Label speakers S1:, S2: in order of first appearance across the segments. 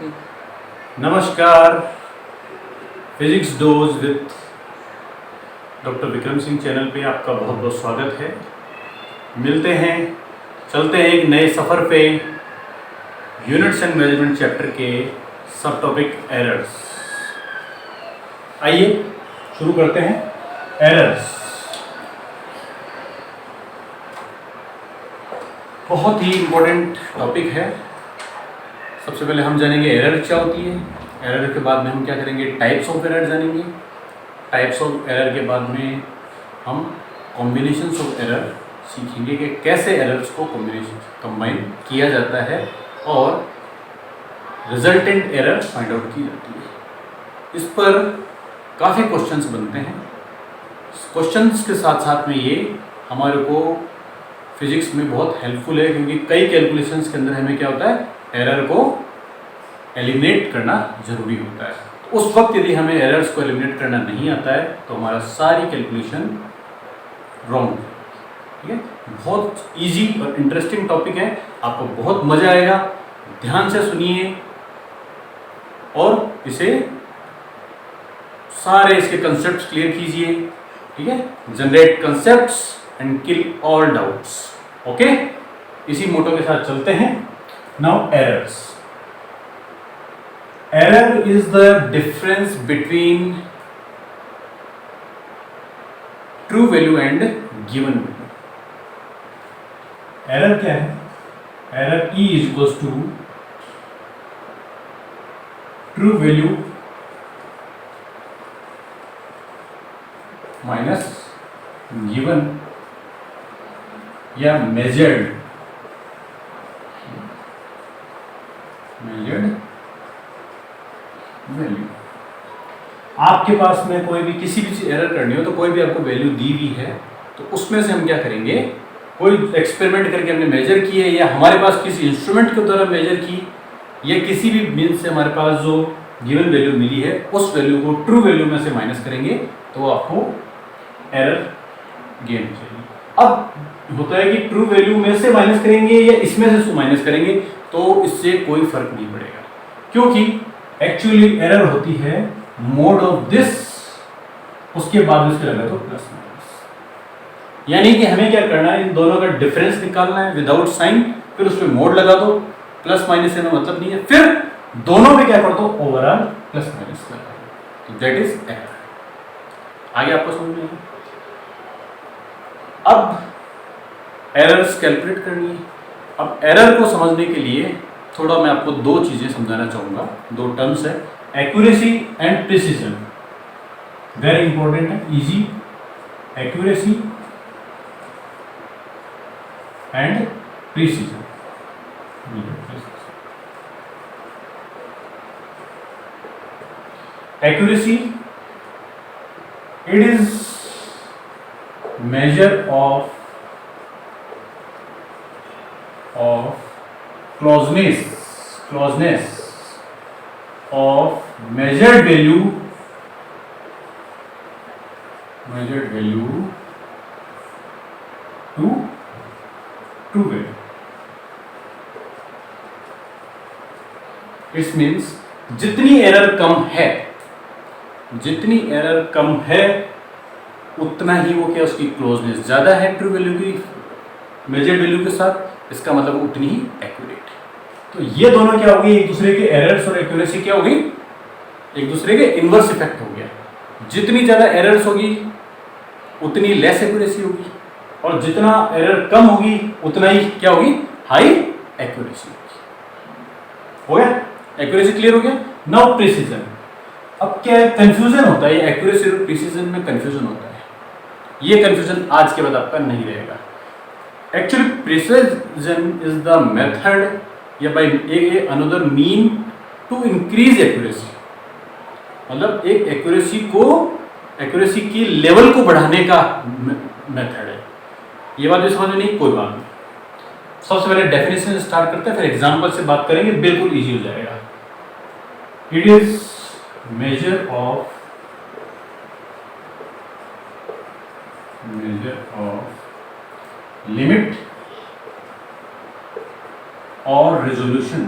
S1: नमस्कार, physics dose with doctor Vikram Singh channel पे आपका बहुत बहुत स्वागत है। मिलते हैं, चलते हैं एक नए सफ़र पे यूनिट्स एंड मेजरमेंट चैप्टर के सब टॉपिक एरर्स। आइए शुरू करते हैं। एरर्स बहुत ही इम्पोर्टेंट टॉपिक है। सबसे पहले हम जानेंगे एरर क्या होती है। एरर के बाद में हम क्या करेंगे, टाइप्स ऑफ एरर जानेंगे। टाइप्स ऑफ एरर के बाद में हम कॉम्बिनेशंस ऑफ एरर सीखेंगे कि कैसे एरर्स को कंबाइन किया जाता है और रिजल्टेंट एरर फाइंड आउट की जाती है। इस पर काफ़ी क्वेश्चंस बनते हैं। क्वेश्चंस के साथ साथ में ये हमारे को फिजिक्स में बहुत हेल्पफुल है, क्योंकि कई कैलकुलेशंस के अंदर हमें क्या होता है, एरर को एलिमिनेट करना जरूरी होता है। तो उस वक्त यदि हमें एरर्स को एलिमिनेट करना नहीं आता है तो हमारा सारी कैलकुलेशन रॉन्ग है। ठीक है, बहुत इजी और इंटरेस्टिंग टॉपिक है, आपको बहुत मजा आएगा। ध्यान से सुनिए और इसे सारे इसके कंसेप्ट्स क्लियर कीजिए। ठीक है, generate concepts and kill all doubts. Okay, इसी मोटो के साथ चलते हैं। Now errors. Error is the difference between true value and given value. Error क्या है? Error E is equals to true value minus given या measured वैल्यू। आपके पास में कोई भी किसी भी चीज एरर करनी हो तो कोई भी आपको वैल्यू दी हुई है, तो उसमें से हम क्या करेंगे, कोई एक्सपेरिमेंट करके हमने मेजर की है या हमारे पास किसी इंस्ट्रूमेंट के द्वारा मेजर की या किसी भी मीन्स से हमारे पास जो गिवन वैल्यू मिली है उस वैल्यू को ट्रू वैल्यू में से माइनस करेंगे तो आपको एरर गेन हो जाएगी। अब होता है कि ट्रू वैल्यू में से माइनस करेंगे या इसमें से माइनस करेंगे तो इससे कोई फर्क नहीं पड़ेगा, क्योंकि एक्चुअली एरर होती है मोड ऑफ दिस, उसके बाद इसके लगा तो प्लस माइनस। यानी कि हमें क्या करना है, इन दोनों का डिफरेंस निकालना है विदाउट साइन, फिर उसमें मोड लगा दो। प्लस माइनस से मतलब नहीं है, फिर दोनों में क्या कर दो, ओवरऑल प्लस माइनस लगा दो। तो दैट इज एरर। आगे आपको समझ में आएगा। अब एरर्स कैलकुलेट करनी है। अब एरर को समझने के लिए थोड़ा मैं आपको दो चीजें समझाना चाहूंगा, दो टर्म्स है, accuracy and precision. Very important है, easy. Accuracy and precision. Accuracy, it is measure of closeness of measured value to true value. It means जितनी एरर कम है उतना ही वो क्या, उसकी क्लोजनेस ज्यादा है ट्रू वैल्यू की मेजर्ड वैल्यू के साथ, इसका मतलब उतनी ही एक्यूरेट है। तो ये दोनों क्या होगी, एक दूसरे के एरर्स और एक्यूरेसी क्या होगी, एक दूसरे के इनवर्स इफेक्ट हो गया। जितनी ज्यादा एरर्स होगी उतनी लेस एक्यूरेसी होगी, और जितना एरर कम होगी उतना ही क्या होगी, हाई एक्यूरेसी होगी। हो गया, एक्यूरेसी क्लियर हो गया। Now precision. अब क्या है, कंफ्यूजन होता है, एक्यूरेसी और प्रिसीजन में कंफ्यूजन होता है। ये कंफ्यूजन आज के बाद आपका नहीं रहेगा। Actually precision is the method या by a another mean to increase accuracy. मतलब एक एक्यूरेसी की लेवल को बढ़ाने का मेथड है। ये बात भी समझ में नहीं, कोई बात नहीं। सबसे पहले डेफिनेशन स्टार्ट करते हैं, फिर एग्जांपल से बात करेंगे, बिल्कुल इजी हो जाएगा। It is measure of limit और रेजोल्यूशन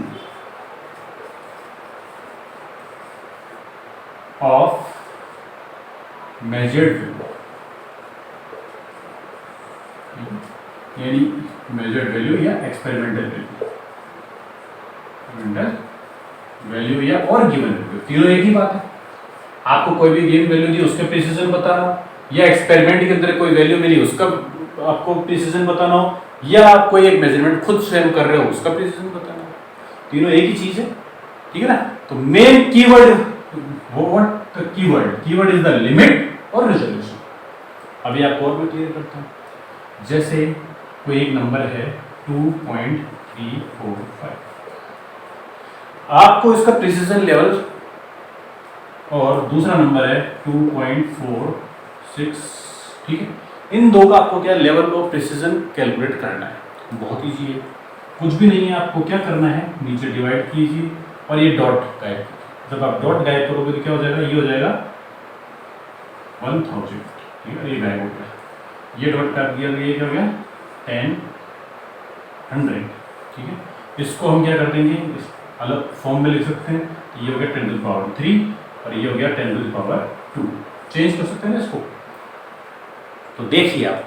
S1: मेजर्ड वैल्यू, यानी मेजर्ड वैल्यू या एक्सपेरिमेंटल वैल्यू या और गिवन वैल्यू, तीनों एक ही बात है। आपको कोई भी गिवन वैल्यू दी उसका प्रिसीजन बताना हो, या एक्सपेरिमेंट के अंदर कोई वैल्यू मिली उसका आपको प्रिसीजन बताना हो, या आप कोई एक मेजरमेंट खुद स्वयं कर रहे हो उसका प्रिसीजन बताना हो, तीनों एक ही चीज है, ठीक है ना। तो main keyword keyword is the limit और रेजोल्यूशन। अभी आपको और भी क्लियर करता हूं, जैसे कोई एक नंबर है 2.345, आपको इसका प्रिसीजन लेवल, और दूसरा नंबर है 2.46, ठीक है। इन दो का आपको क्या लेवल ऑफ प्रिसीजन कैलकुलेट करना है, बहुत ईजी है, कुछ भी नहीं है। आपको क्या करना है, नीचे डिवाइड कीजिए और ये डॉट गायब कीजिए। जब आप डॉट गायब करोगे तो क्या हो जाएगा, ये हो जाएगा 1000, ठीक है, ये गायब हो गया। ये डॉट काट दिया, ये क्या हो गया 1000, ठीक है। इसको हम क्या कर देंगे, इस अलग फॉर्म में लिख सकते हैं, ये हो गया 10⁻³ और ये हो गया 10⁻², चेंज कर सकते हैं इसको। तो देखिए आप,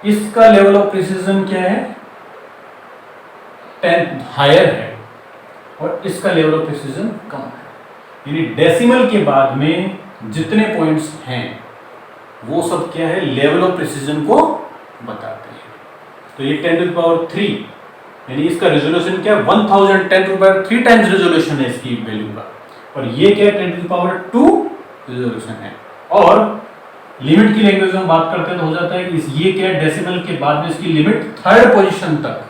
S1: इसका लेवल ऑफ प्रिसीजन क्या है, 10 हायर है, और इसका लेवल ऑफ प्रिसीजन कम है। यानी डेसिमल के बाद में जितने पॉइंट्स हैं वो सब क्या है, लेवल ऑफ प्रिसीजन को बताते हैं। तो ये 10⁻³ यानी इसका रेजोल्यूशन क्या है, 1000, 10⁻³ टाइम्स रेजोल्यूशन है इसकी वैल्यू का, और ये क्या है 10⁻² रेजोल्यूशन है। और लिमिट की लैंग्वेज में बात करते हैं तो हो जाता है कि ये क्या है, डेसिमल के बाद में इसकी लिमिट थर्ड पोजीशन तक,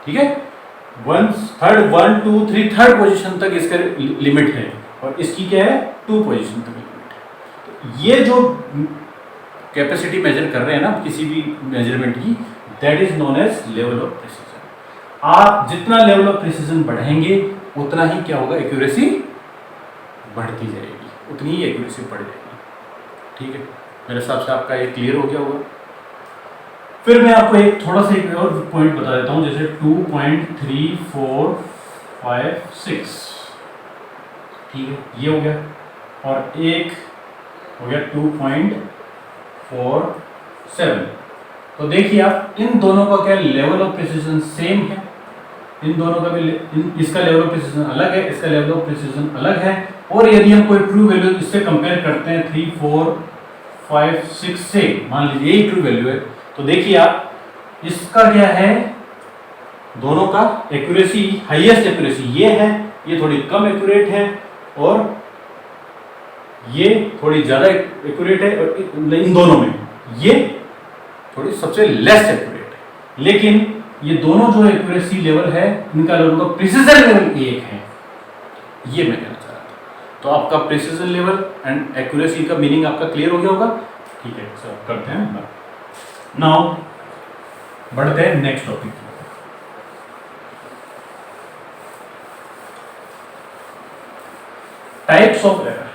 S1: ठीक है, 1 2 3 थर्ड पोजीशन तक इसका लिमिट है, और इसकी क्या है 2 पोजीशन तक लिमिट है। तो ये जो कैपेसिटी मेजर कर रहे हैं ना किसी भी मेजरमेंट की, that is known as level of precision. आप जितना लेवल ऑफ प्रिसीजन बढ़ाएंगे उतना ही क्या होगा, एक्यूरेसी बढ़ती जाएगी, उतनी ही एक्यूरेसी बढ़ जाएगी, ठीक है। मेरे हिसाब से आपका ये क्लियर हो गया होगा। फिर मैं आपको एक थोड़ा सा एक और पॉइंट बता देता हूं, जैसे 2.3456, ठीक है, ये हो गया, और एक हो गया 2.47। तो देखिए आप, इन दोनों का क्या लेवल ऑफ प्रिसीजन सेम है, इन दोनों का भी इसका लेवल ऑफ प्रिसीजन अलग है, इसका लेवल ऑफ प्रिसीजन अलग है। और यदि हम कोई ट्रू वैल्यू इससे कंपेयर करते हैं 3 4 5 6 से, मान लीजिए यही ट्रू वैल्यू है, तो देखिए आप, इसका क्या है, दोनों का एक्यूरेसी, हाईएस्ट एक्यूरेसी ये है, ये थोड़ी कम एक्यूरेट है, और ये थोड़ी ज्यादा एक्यूरेट है, और इन दोनों में ये थोड़ी सबसे लेस एक्यूरेट है। लेकिन ये दोनों जो एक्यूरेसी लेवल है, इनका लेवल का प्रिसीजन लेवल एक है, ये मैं कहना चाह रहा था। तो आपका प्रिसीजन लेवल एंड एक्यूरेसी का मीनिंग आपका क्लियर हो गया होगा, ठीक है। सर करते हैं, नाउ बढ़ते हैं next topic. Types of error.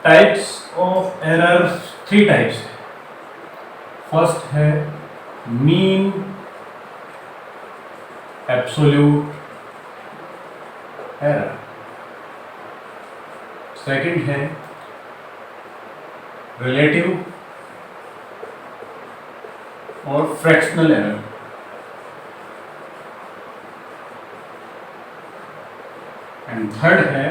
S1: Types of error 3 types है। फर्स्ट है मीन एब्सोल्यूट एरर, सेकंड है रिलेटिव और फ्रैक्शनल एरर, एंड थर्ड है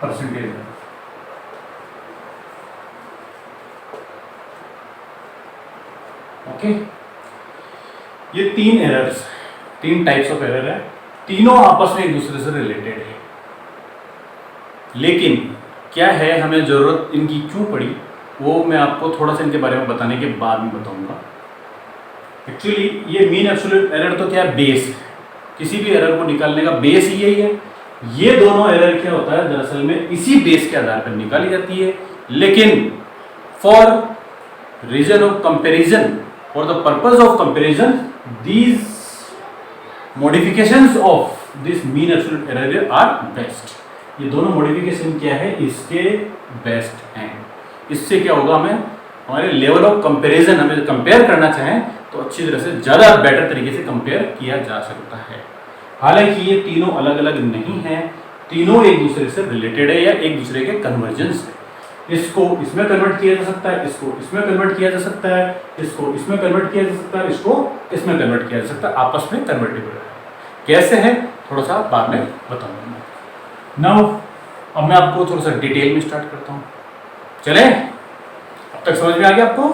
S1: परसेंटेज एरर। ओके, ये 3 एरर्स, 3 टाइप्स ऑफ एरर है, तीनों आपस में एक दूसरे से रिलेटेड है। लेकिन क्या है, हमें जरूरत इनकी क्यों पड़ी, वो मैं आपको थोड़ा सा इनके बारे में बताने के बाद में बताऊंगा। एक्चुअली ये मीन एब्सोल्यूट एरर तो क्या है, बेस है, किसी भी एरर को निकालने का बेस ही यही है। ये दोनों एरर क्या होता है, दरअसल में इसी बेस के आधार पर निकाली जाती है, लेकिन for reason of comparison, for the purpose of comparison, these modifications of this mean absolute error are best. ये दोनों मॉडिफिकेशन क्या है, इसके बेस्ट हैं। इससे क्या होगा, हमें हमारे लेवल ऑफ कंपैरिजन, हमें कंपेयर करना चाहें तो अच्छी तरह से ज़्यादा बेटर तरीके से कंपेयर किया जा सकता है। हालांकि ये तीनों अलग अलग नहीं हैं, तीनों एक दूसरे से रिलेटेड है या एक दूसरे के कन्वर्जेंस है। इसको इसमें कन्वर्ट किया जा सकता है, इसको इसमें कन्वर्ट किया जा सकता है, इसको इसमें कन्वर्ट किया जा सकता है, इसको इसमें कन्वर्ट किया जा सकता है, आपस में कन्वर्टेबल है। कैसे है थोड़ा सा बाद में बताऊंगा। नाउ अब मैं आपको थोड़ा सा डिटेल में स्टार्ट करता हूँ। चले, अब तक समझ में आ गया आपको?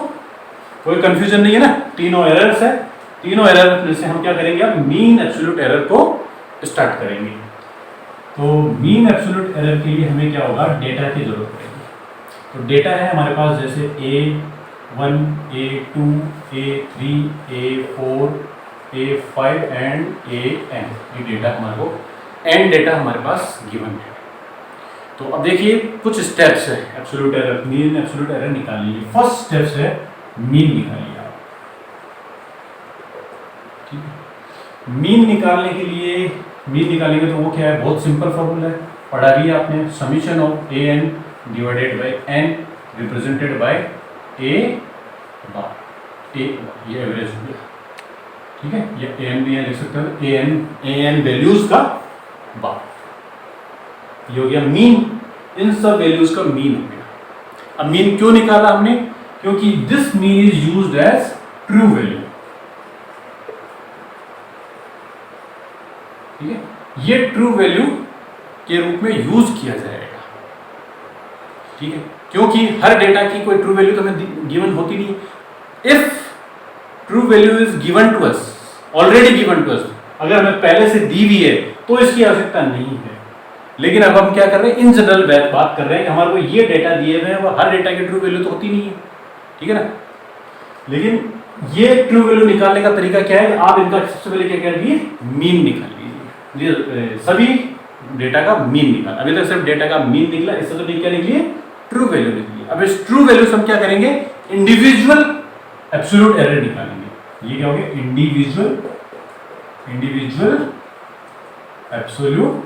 S1: कोई कंफ्यूजन नहीं है ना? तीनों एरर्स है, तीनों एरर में से हम क्या करेंगे, अब मीन एब्सोल्यूट एरर को स्टार्ट करेंगे। तो मीन एब्सोल्यूट एरर के लिए हमें क्या होगा, डेटा की जरूरत पड़ेगी। तो डेटा है हमारे पास जैसे A1, A2, A3, A4, A5 and AN, ये डेटा हमारे को एन डेटा हमारे पास गिवन है। तो अब देखिए कुछ स्टेप्स है absolute error, mean absolute error निकालिए। फर्स्ट स्टेप्स है मीन निकालिए आप, ठीक है। मीन निकालने के लिए, मीन निकालेंगे तो वो क्या है, बहुत सिंपल फॉर्मूला है, पढ़ा भी है आपने, summation of AN divided by N represented by A bar, A ये एवरेज हो गया, ठीक है। ये AN भी लिख सकते हैं, AN वैल्यूज का बार, ये हो गया मीन, इन सब वैल्यूज का मीन हो गया। अब मीन क्यों निकाला हमने, क्योंकि this mean is used as true value, ठीक है। ये ट्रू वैल्यू के रूप में यूज किया जाएगा, ठीक है, क्योंकि हर डेटा की कोई ट्रू वैल्यू तो हमें गिवन होती नहीं। If true value is given to us, already given to us, अगर हमें पहले से दी हुई है तो इसकी आवश्यकता नहीं है। लेकिन अब हम क्या कर रहे हैं, इन जनरल बात कर रहे हैं कि हमारे को ये डेटा दिए हुए हैं, वो हर डेटा की ट्रू वैल्यू तो होती नहीं है, ठीक है ना। लेकिन ये ट्रू वैल्यू निकालने का तरीका क्या है, आप इनका सबसे पहले क्या कर लीजिए, मीन निकाल लीजिए, सभी डेटा का मीन निकाल। अभी तक सिर्फ डेटा का मीन निकला, इससे तो क्या निकली, ट्रू वैल्यू निकली। अब इस ट्रू वैल्यू से हम क्या करेंगे, इंडिविजुअल एब्सोल्यूट एरर निकालेंगे। ये क्या हो गया, इंडिविजुअल एब्सोल्यूट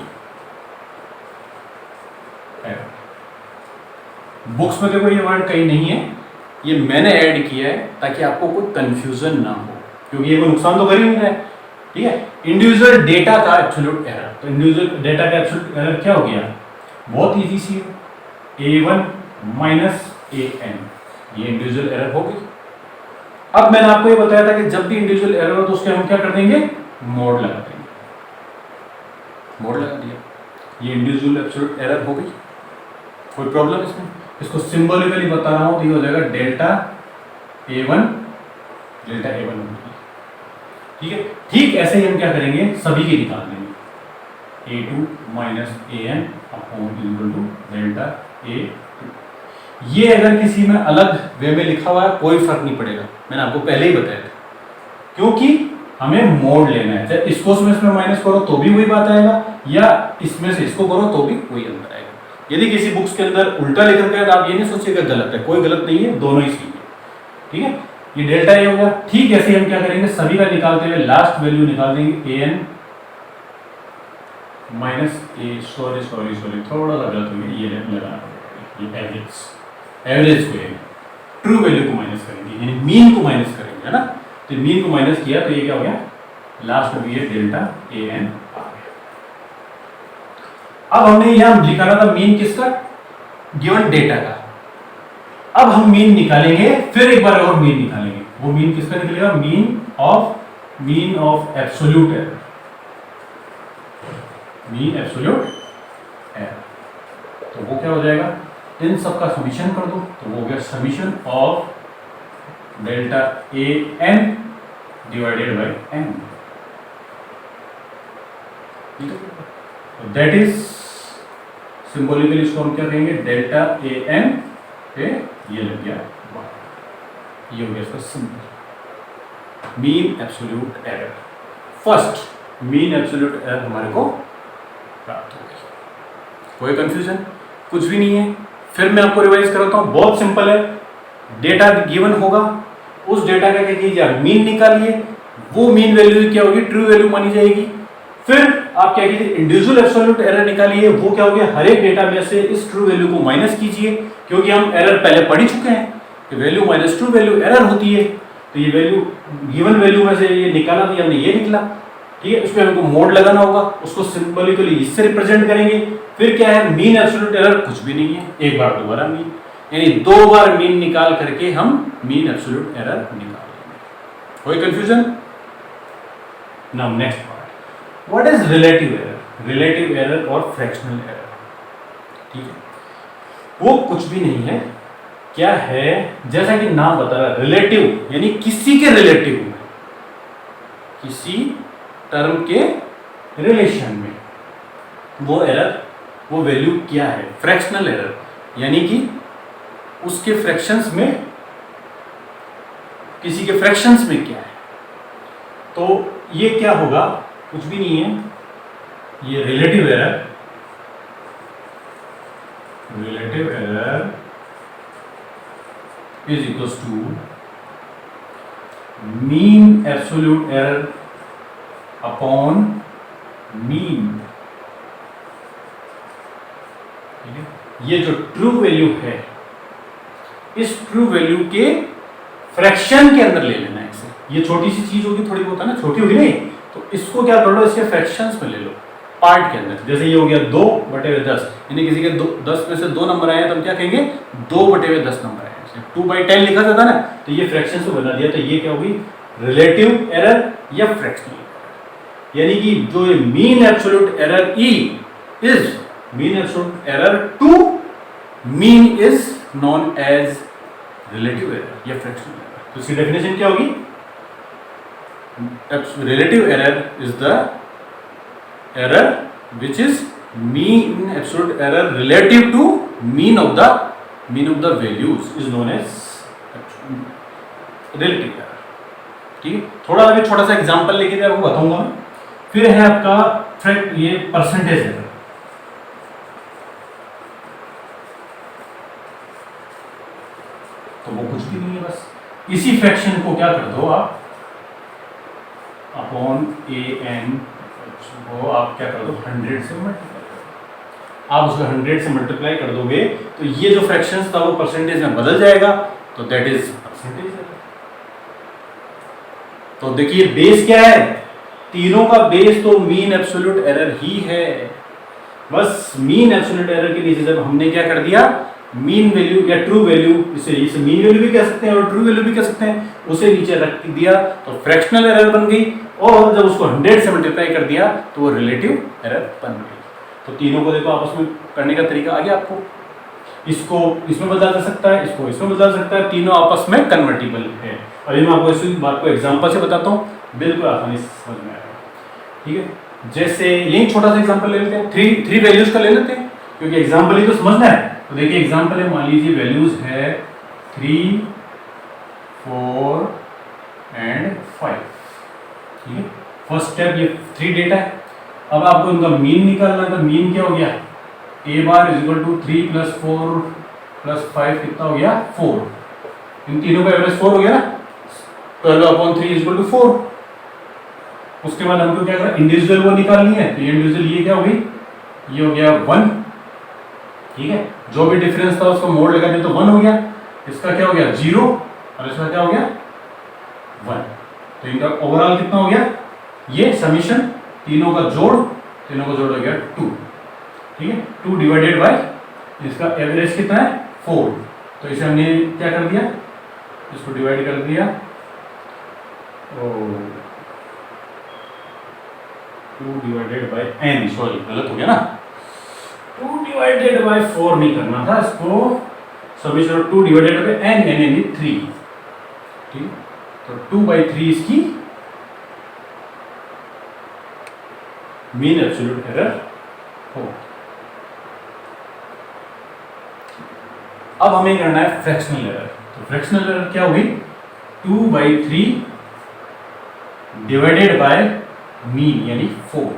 S1: एरर। बुक्स में देखो ये वर्ड कहीं नहीं है, ये मैंने ऐड किया है ताकि आपको कोई कंफ्यूजन ना हो, क्योंकि ये कोई नुकसान तो कर ही नहीं रहा है, ठीक है। इंडिविजुअल डेटा का एब्सोल्यूट एरर, तो इंडिविजुअल डेटा का एब्सोल्यूट एरर क्या हो गया, बहुत इजी सी है, A1 माइनस AN, ये इंडिविजुअल एरर हो गई। अब मैंने आपको ये बताया था कि जब भी इंडिविजुअल एरर हो तो उसके हम क्या कर देंगे, मोड लगा देंगे, मोड लगा दिया, ये इंडिविजुअल एब्सोल्यूट एरर हो गई। कोई प्रॉब्लम इसमें, इसको सिंबॉलिकली बता रहा हूं तो ये हो जाएगा डेल्टा A1 होगी, ठीक है। ठीक ऐसे ही हम क्या करेंगे, सभी के निकाल देंगे, A2 minus AN upon equal to delta A2। ये अगर किसी में अलग वे में लिखा हुआ है कोई फर्क नहीं पड़ेगा, मैंने आपको पहले ही बताया था, क्योंकि हमें मोड लेना है। चाहे इसको इसमें माइनस करो तो भी वही बात आएगा, या इसमें से इसको करो तो भी वही अंतर आएगा। यदि किसी बुक्स के अंदर उल्टा लिख रखा है तो आप ये नहीं सोचिएगा गलत है, कोई गलत नहीं है, दोनों ही सही है, ठीक है। ये डेल्टा ए होगा। ठीक ऐसे हम क्या करेंगे, सभी का निकालते हुए लास्ट वैल्यू निकाल देंगे AN माइनस A, सॉरी थोड़ा सा गलत हो गया, ये लगाना पड़ेगा, ये एवरेज को ट्रू वैल्यू को माइनस करेंगे, यानी मीन को माइनस करेंगे, है ना। तो मीन को माइनस किया तो ये क्या हो गया, लास्ट में ये डेल्टा AN आ गया। अब हमने यहां लिखा था मीन किसका, गिवन डेटा का। अब हम मीन निकालेंगे, फिर एक बार और मीन निकालेंगे। वो मीन किसका निकलेगा, mean of absolute error, mean absolute error. तो वो क्या हो जाएगा, इन सब का समीशन कर दो, तो वो हो गया summation of delta AN divided by N, that is symbolically इसको हम क्या कहेंगे, डेल्टा AN पे ये लग गया, ये हो गया इसका symbol, mean absolute error. First mean absolute error हमारे को प्राप्त हो गई। कोई कंफ्यूजन कुछ भी नहीं है। फिर मैं आपको रिवाइज कराता हूँ, बहुत सिंपल है। डेटा गिवन होगा, उस डेटा का क्या कीजिए, आप मीन निकालिए, वो मीन वैल्यू क्या होगी, ट्रू वैल्यू मानी जाएगी। फिर आप क्या कीजिए, इंडिविजुअल एब्सोल्यूट एरर निकालिए, वो क्या हो गया, हर एक डेटा में से इस ट्रू वैल्यू को माइनस कीजिए, क्योंकि हम एरर पहले पढ़ ही चुके हैं कि value minus true value error होती है। तो ये वैल्यू गिवन वैल्यू में से ये निकाला तो हमने ये निकला, ठीक है, उसमें हमको मोड लगाना होगा, उसको सिंबॉलिकली इससे रिप्रेजेंट करेंगे। फिर क्या है, मीन एब्सोल्यूट एरर कुछ भी नहीं है, एक बार दोबारा मीन, यानी 2 बार मीन निकाल करके हम मीन एब्सोल्यूट एरर निकालेंगे। कोई confusion? Now next part, what is relative error? Relative error और फ्रैक्शनल एरर, ठीक है, वो कुछ भी नहीं है। क्या है, जैसा कि नाम बता रहा है, रिलेटिव यानी किसी के रिलेटिव में, किसी टर्म के रिलेशन में वो एरर, वो वैल्यू क्या है। फ्रैक्शनल एरर यानी कि उसके फ्रैक्शंस में, किसी के फ्रैक्शंस में क्या है। तो ये क्या होगा, कुछ भी नहीं है, ये relative error, relative error is equals to mean absolute error upon mean। ठीक है, ये जो ट्रू वैल्यू है, इस ट्रू वैल्यू के फ्रैक्शन के अंदर ले लेना है इसे। ये छोटी सी चीज होगी, थोड़ी बहुत है ना, छोटी होगी नहीं, तो इसको क्या कर लो, इसके फ्रैक्शंस में ले लो, पार्ट के अंदर। जैसे ये हो गया 2/10, यानी किसी के 10 में से 2 नंबर आए हैं तो हम क्या कहेंगे, 2/10 नंबर आए। 2/10 लिखा जाता ना, तो ये फ्रैक्शन से बना दिया, तो ये क्या होगी, रिलेटिव एरर या फ्रैक्शनल एरर। यानी कि जो ये mean absolute error e is mean absolute error to mean is known as relative error या फ्रैक्शनल एरर। तो इसकी डेफिनेशन क्या होगी, relative error is the error which is mean absolute error relative to mean of the values is known as relative error. ठीक है, थोड़ा अभी छोटा सा एग्जांपल लेके आपको बताऊंगा मैं। फिर है आपका ये परसेंटेज एरर। तो वो कुछ भी नहीं है, बस इसी फ्रैक्शन को क्या कर दो आप, अपॉन an वो आप क्या कर दो, 100 से मल्टीप्लाई। आप उसको 100 से मल्टीप्लाई कर दोगे तो ये जो फ्रैक्शंस था वो परसेंटेज में बदल जाएगा, तो दैट इज परसेंटेज एरर। तो देखिए बेस क्या है, तीनों का बेस तो मीन एब्सोल्यूट एरर ही है। बस मीन एब्सोल्यूट एरर के नीचे जब हमने क्या कर दिया, मीन वैल्यू या ट्रू वैल्यू, इसे मीन वैल्यू भी कह सकते हैं और ट्रू वैल्यू भी कह सकते हैं, उसे नीचे रख दिया तो फ्रैक्शनल एरर बन गई। और जब उसको 100 से मल्टीप्लाई कर दिया तो वो रिलेटिव एरर बन गई। तो तीनों को देखो आपस में करने का तरीका आ गया आपको। इसको इसमें बदला जा सकता है, इसको इसमें बदला जा सकता है, तीनों आपस में कन्वर्टिबल है। और ये मैं आपको इसी बात को एग्जांपल से बताता हूँ, बिल्कुल आसानी से समझ में आएगा। ठीक है, जैसे यही छोटा सा एग्जांपल ले लेते हैं, थ्री वैल्यूज का ले लेते हैं, क्योंकि एग्जांपल ही तो समझना है। तो देखिए एग्जांपल है, मान लीजिए वैल्यूज है 3, 4 एंड 5। ठीक है, फर्स्ट स्टेप ये 3 डेटा है। अब आपको इनका मीन निकालना है, तो मीन क्या हो गया, a bar is equal to 3 + 4 + 5 कितना हो गया, 4। इन तीनों का एवरेज 4 हो गया ना, 12/3 इज इक्वल टू 4। उसके बाद हमको क्या करना, इंडिविजुअल वो निकालनी है, तो ये इंडिविजुअल ये क्या हो गई, ये हो गया 1। ठीक है, जो भी डिफरेंस था उसको मोड लगा दिया तो 1 हो गया। इसका क्या हो गया, 0, और इसका क्या हो गया, 1। तो इनका ओवरऑल कितना हो गया, ये समीशन तीनों का जोड़ हो गया 2। ठीक है, 2 डिवाइडेड बाय इसका एवरेज कितना है, 4। तो इसे हमने क्या कर दिया, इसको डिवाइड कर दिया, 2 डिवाइडेड बाय n, सॉरी गलत हो गया ना, 2 डिवाइडेड बाय 4 नहीं करना था इसको, समीशन 2 डिवाइडेड बाय n यानी 3। ठीक, तो 2/3 इसकी मीन एब्सोल्यूट एरर हो। अब हमें करना है फ्रैक्शनल एरर। तो फ्रैक्शनल एरर क्या होगी, 2/3 डिवाइडेड बाय मीन यानी 4।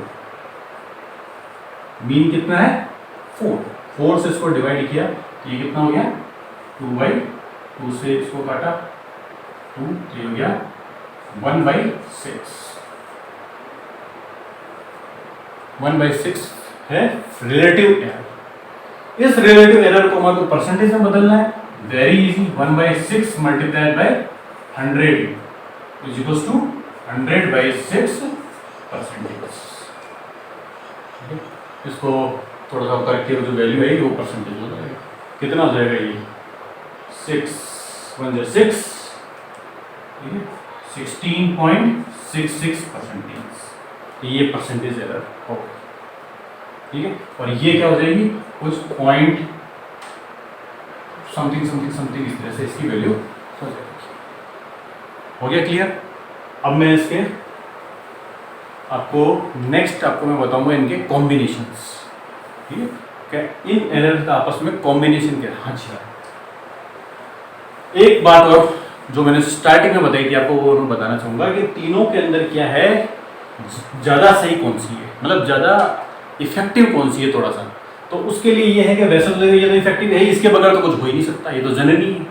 S1: मीन कितना है, 4 से इसको डिवाइड किया तो ये कितना हो गया, 2/2 से इसको काटा 2, तो ये हो गया 1/6। 1/6 है रिलेटिव एरर। इस रिलेटिव एरर को हमारे परसेंटेज में बदलना है, very easy. 1/6 multiplied by 100 is equal to 100/6 percentage. इसको थोड़ा सा करके जो वैल्यू है वो परसेंटेज हो जाएगा। कितना हो जाएगा ये 6 ठीक है 16.66%। ये परसेंटेज एरर होगा, ठीक है। और ये क्या हो जाएगी कुछ पॉइंट समथिंग समथिंग समथिंग इस तरह से इसकी वैल्यू हो जाएगी। हो गया क्लियर? अब मैं इसके आपको नेक्स्ट मैं बताऊंगा इनके कॉम्बिनेशंस, ठीक है। क्या इन एरर का आपस में कॉम्बिनेशन क्या? हाँ जी, एक बात और जो मैंने स्टार्टिंग में बताई थी आपको, वो मैं बताना चाहूंगा कि तीनों के अंदर क्या है, ज़्यादा सही कौन सी है, मतलब ज़्यादा इफेक्टिव कौन सी है थोड़ा सा। तो उसके लिए ये है कि वैसे तो ये तो इफेक्टिव है, इसके बगैर तो कुछ हो ही नहीं सकता, ये तो जननी है,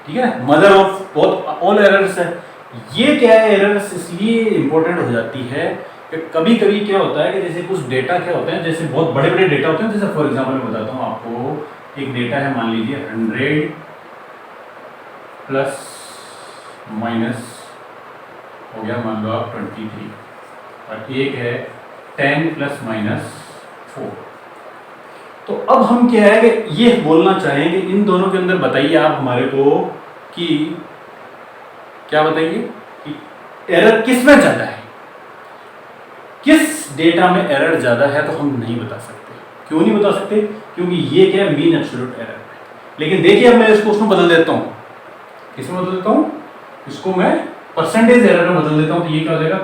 S1: ठीक है, mother of both all errors है। ये क्या है, एरर्स इसलिए इंपॉर्टेंट हो जाती है कि कभी कभी क्या होता है कि जैसे कुछ डेटा क्या होते हैं, जैसे बहुत बड़े बड़े डेटा होते हैं, जैसे फॉर एग्जाम्पल मैं बताता हूँ आपको, एक डेटा है मान लीजिए 100 प्लस माइनस हो गया मान लो आप 23, और एक है 10 प्लस माइनस 4। तो अब हम क्या है कि ये बोलना चाहेंगे इन दोनों के अंदर बताइए आप हमारे को कि क्या बताइए कि एरर किस में ज़्यादा है, किस डेटा में एरर ज़्यादा है। तो हम नहीं बता सकते। क्यों नहीं बता सकते? क्योंकि ये क्या है, मीन एब्सोल्यूट एरर है। लेकिन देखिए अब मैं इसको उसमें बदल देता हूँ, किसमें बदल देता हूँ, इसको मैं परसेंटेज एरर में बदल देता हूँ। तो ये क्या हो जाएगा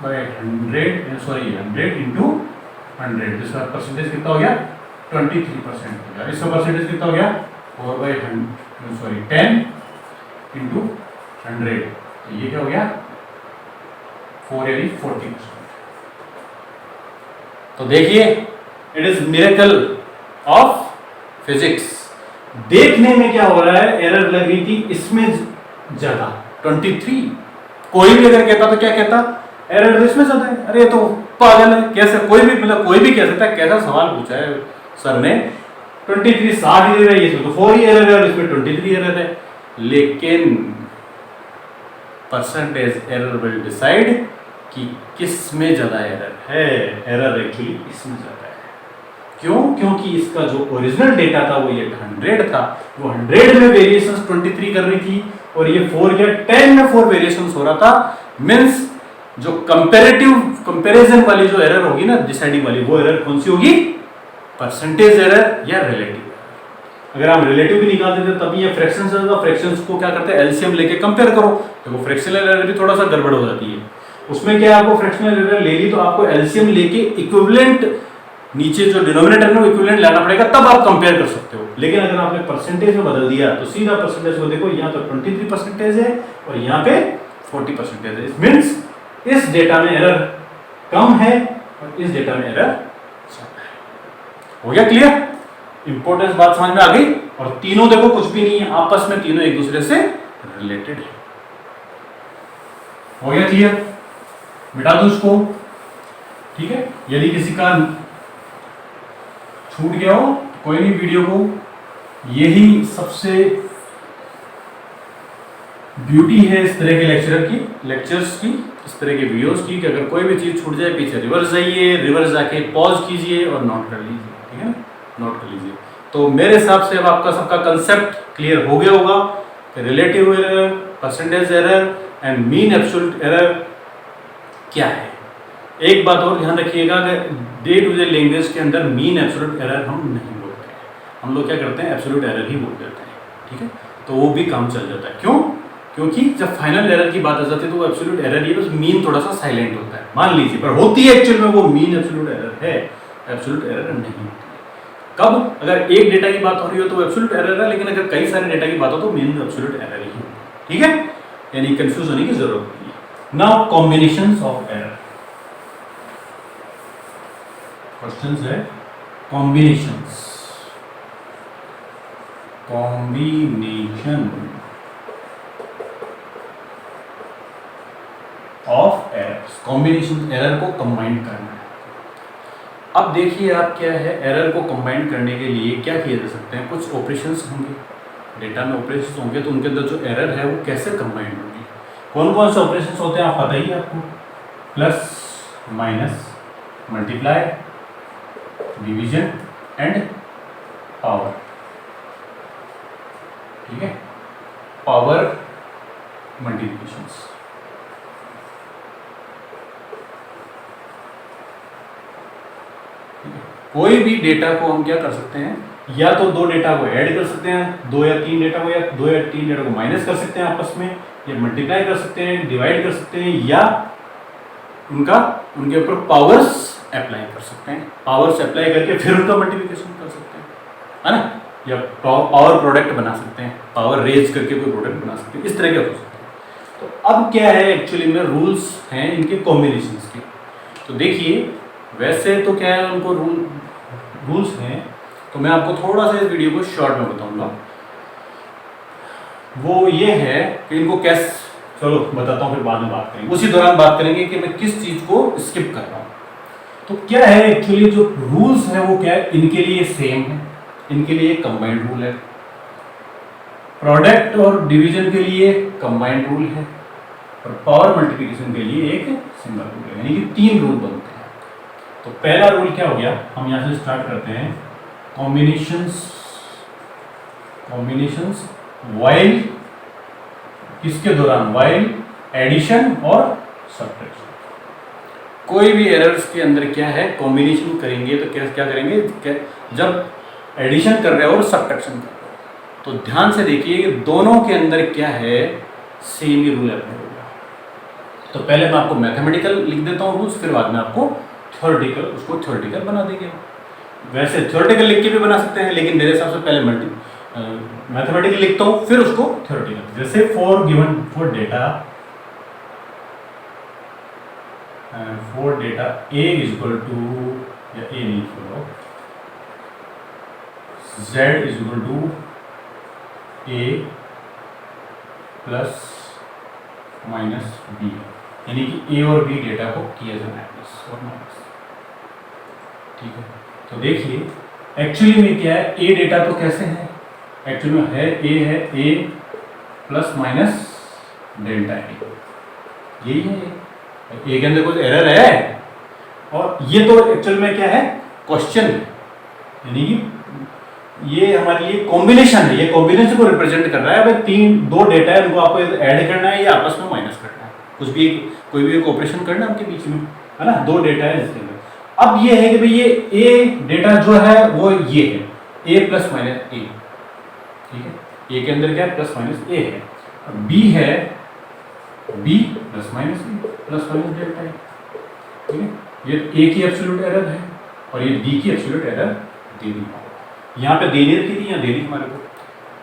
S1: बाय 100 इंटू 100, इसका परसेंटेज कितना हो गया 23% हो गया। इसका परसेंटेज कितना हो गया 10 इंटू 100, तो ये क्या हो गया 4 यानी 40%। तो देखिए it is miracle of physics. देखने में क्या हो रहा है, एरर लग रही थी इसमें ज्यादा 23। कोई भी अगर कहता तो क्या कहता, एरर इसमें ज्यादा है, अरे ये तो पागल है, कैसे कोई भी मतलब कोई भी कह सकता है, कैसा सवाल पूछा है सर ने, 23 60 ही दे रहा है, इसमें तो 4 ही एरर है और इसमें 23 एरर है। लेकिन परसेंटेज एरर विल डिसाइड कि किस में ज्यादा एरर है। एरर एक्चुअली इसमें ज्यादा है। क्यों? क्योंकि इसका जो ओरिजिनल डेटा था वो ये 100 था, वो 100 में वेरिएशंस 23 कर रही थी, और ये 4 या 10 में 4 वेरिएशंस हो रहा था। मींस जो कंपैरिजन वाली जो एरर होगी ना, डिसाइडिंग वाली, वो एरर कौन सी होगी, परसेंटेज एरर या रिलेटिव। अगर आप रिलेटिव भी निकाल देते तभी ये फ्रैक्शंस है, तो फ्रैक्शंस को क्या करते हैं, एलसीएम लेके कंपेयर करो, तो वो फ्रैक्शनल एरर भी थोड़ा सा गड़बड़ हो जाती है। उसमें क्या आपको फ्रैक्शनल एरर ले ली तो आपको एलसीएम लेके इक्विवेलेंट, नीचे जो डिनोमिनेटर में इक्विवेलेंट लाना पड़ेगा, तब आप कंपेयर कर सकते हो। लेकिन अगर आपने परसेंटेज में बदल दिया तो सीधा परसेंटेज को देखो, यहाँ तो 23% है और यहाँ पे 40% है। इट मींस इस डेटा में एरर कम है और इस डेटा में एरर ज्यादा है। हो गया क्लियर? इंपॉर्टेंस बात समझ में आ गई? और तीनों देखो कुछ भी नहीं है, आपस में तीनों एक दूसरे से रिलेटेड है। हो गया क्लियर? मिटा दो इसको, ठीक है। यदि किसी का छूट गया हो कोई नहीं वीडियो को, यही सबसे ब्यूटी है इस तरह के लेक्चर्स की, इस तरह के वीडियोस की, कि अगर कोई भी चीज छूट जाए पीछे रिवर्स जाइए, रिवर्स जाके पॉज कीजिए और नोट कर लीजिए, ठीक है ना, नोट कर लीजिए। तो मेरे हिसाब से अब आपका सबका कंसेप्ट क्लियर हो गया होगा कि relative error, percentage error and mean absolute error क्या है। एक बात और ध्यान रखिएगा कि डे टू डे लैंग्वेज के अंदर मीन एब्सोल्यूट एरर हम नहीं बोलते हैं, हम लोग क्या करते हैं, एब्सोल्यूट एरर ही बोल देते हैं, ठीक है। तो वो भी काम चल जाता है। क्यों? क्योंकि जब फाइनल एरर की बात आ जाती है तो वो एब्सोल्यूट एरर ही, बस मीन थोड़ा सा साइलेंट होता है मान लीजिए, पर होती है एक्चुअल में वो मीन एब्सोल्यूट एरर है, एब्सोल्यूट एरर नहीं होती है। कब? अगर एक डेटा की बात हो रही हो तो एब्सोल्यूट एरर है, लेकिन अगर कई सारे डेटा की बात हो तो मीन एब्सोल्यूट एरर ही है, ठीक है। यानी कंफ्यूज होने की जरूरत नहीं है। Now combinations of error, questions है combinations, combination of errors, combination error को कंबाइन करना है। अब देखिए आप क्या है, एरर को कंबाइन करने के लिए क्या किया जा सकते हैं, कुछ ऑपरेशंस होंगे, डेटा में ऑपरेशंस होंगे, तो उनके अंदर जो एरर है वो कैसे कंबाइन होंगी। कौन कौन से ऑपरेशंस होते हैं आप बताइए आपको। Plus minus multiply division and power, ठीक है, पावर मल्टीप्लिकेशंस। कोई भी डेटा को हम क्या कर सकते हैं, या तो दो डेटा को ऐड कर सकते हैं, दो या तीन डेटा को, या दो या तीन डेटा को माइनस कर सकते हैं आपस में, या मल्टीप्लाई कर सकते हैं, डिवाइड कर सकते हैं, या उनके ऊपर पावर्स अप्लाई कर सकते हैं, पावर्स अप्लाई करके फिर उनका मल्टीप्लिकेशन कर सकते हैं, है ना, या पावर प्रोडक्ट बना सकते हैं, पावर रेज करके कोई प्रोडक्ट बना सकते हैं, इस तरह के हो सकते हैं। तो अब क्या है एक्चुअली में रूल्स हैं इनके कॉम्बिनेशंस के। तो देखिए वैसे तो क्या है, उनको रूल्स हैं, तो मैं आपको थोड़ा सा इस वीडियो को शॉर्ट में बताऊंगा। वो ये है कि इनको कैसे, चलो बताता हूँ, फिर बाद में बात करेंगे, उसी दौरान बात करेंगे कि मैं किस चीज को स्किप कर रहा हूँ। तो क्या है एक्चुअली जो रूल्स है वो क्या है, इनके लिए सेम है, इनके लिए कंबाइंड रूल है, प्रोडक्ट और डिवीजन के लिए कंबाइंड रूल है, और पावर मल्टीप्लिकेशन के लिए एक सिंगल रूल है, यानी कि तीन रूल बनते हैं। तो पहला रूल क्या हो गया, हम यहां से स्टार्ट करते हैं, कॉम्बिनेशंस व्हाइल किसके दौरान, व्हाइल एडिशन और सब्ट्रैक्शन। कोई भी एरर्स के अंदर क्या है, कॉम्बिनेशन करेंगे तो क्या करेंगे, जब एडिशन कर रहे हो और सब्ट्रैक्शन कर रहे हो, तो ध्यान से देखिए कि दोनों के अंदर क्या है, सेम ही रूल अप्लाई होगा। तो पहले मैं आपको मैथमेटिकल लिख देता हूँ रूल्स, फिर बाद में आपको थ्योरेटिकल बना देंगे। वैसे थ्योरेटिकल लिख के भी बना सकते हैं, लेकिन मेरे हिसाब से पहले मैथमेटिकल लिखता हूँ, फिर उसको थ्योरेटिकल। जैसे for data A is equal to, या A नहीं छोड़ो, Z is equal to A plus minus B, यानी कि A और B डेटा को किया जाना है प्लस और माइनस, ठीक है। तो देखिए एक्चुअली में क्या है, A डेटा तो कैसे है, एक्चुअली में है A plus minus delta A, यही है। A के अंदर कुछ एरर है, और ये तो एक्चुअल में क्या है, क्वेश्चन है, यानी कि ये हमारे लिए कॉम्बिनेशन है, ये कॉम्बिनेशन को रिप्रेजेंट कर रहा है। भाई दो डेटा है, उनको आपको ऐड करना है या आपस में माइनस करना है, कोई भी एक ऑपरेशन करना है उनके बीच में, है ना, दो डेटा है जिसके अंदर। अब ये है कि भाई ये A डेटा जो है वो ये है, A प्लस माइनस A, ठीक है, A के अंदर क्या है, प्लस माइनस A है, और B है B प्लस माइनस डेल्टा है, ठीक है। ये A की एब्सोल्यूट एरर है और ये B की एब्सोल्यूट एरर दे दी, यहाँ पे देनी रखी थी, यहाँ दे दी हमारे को।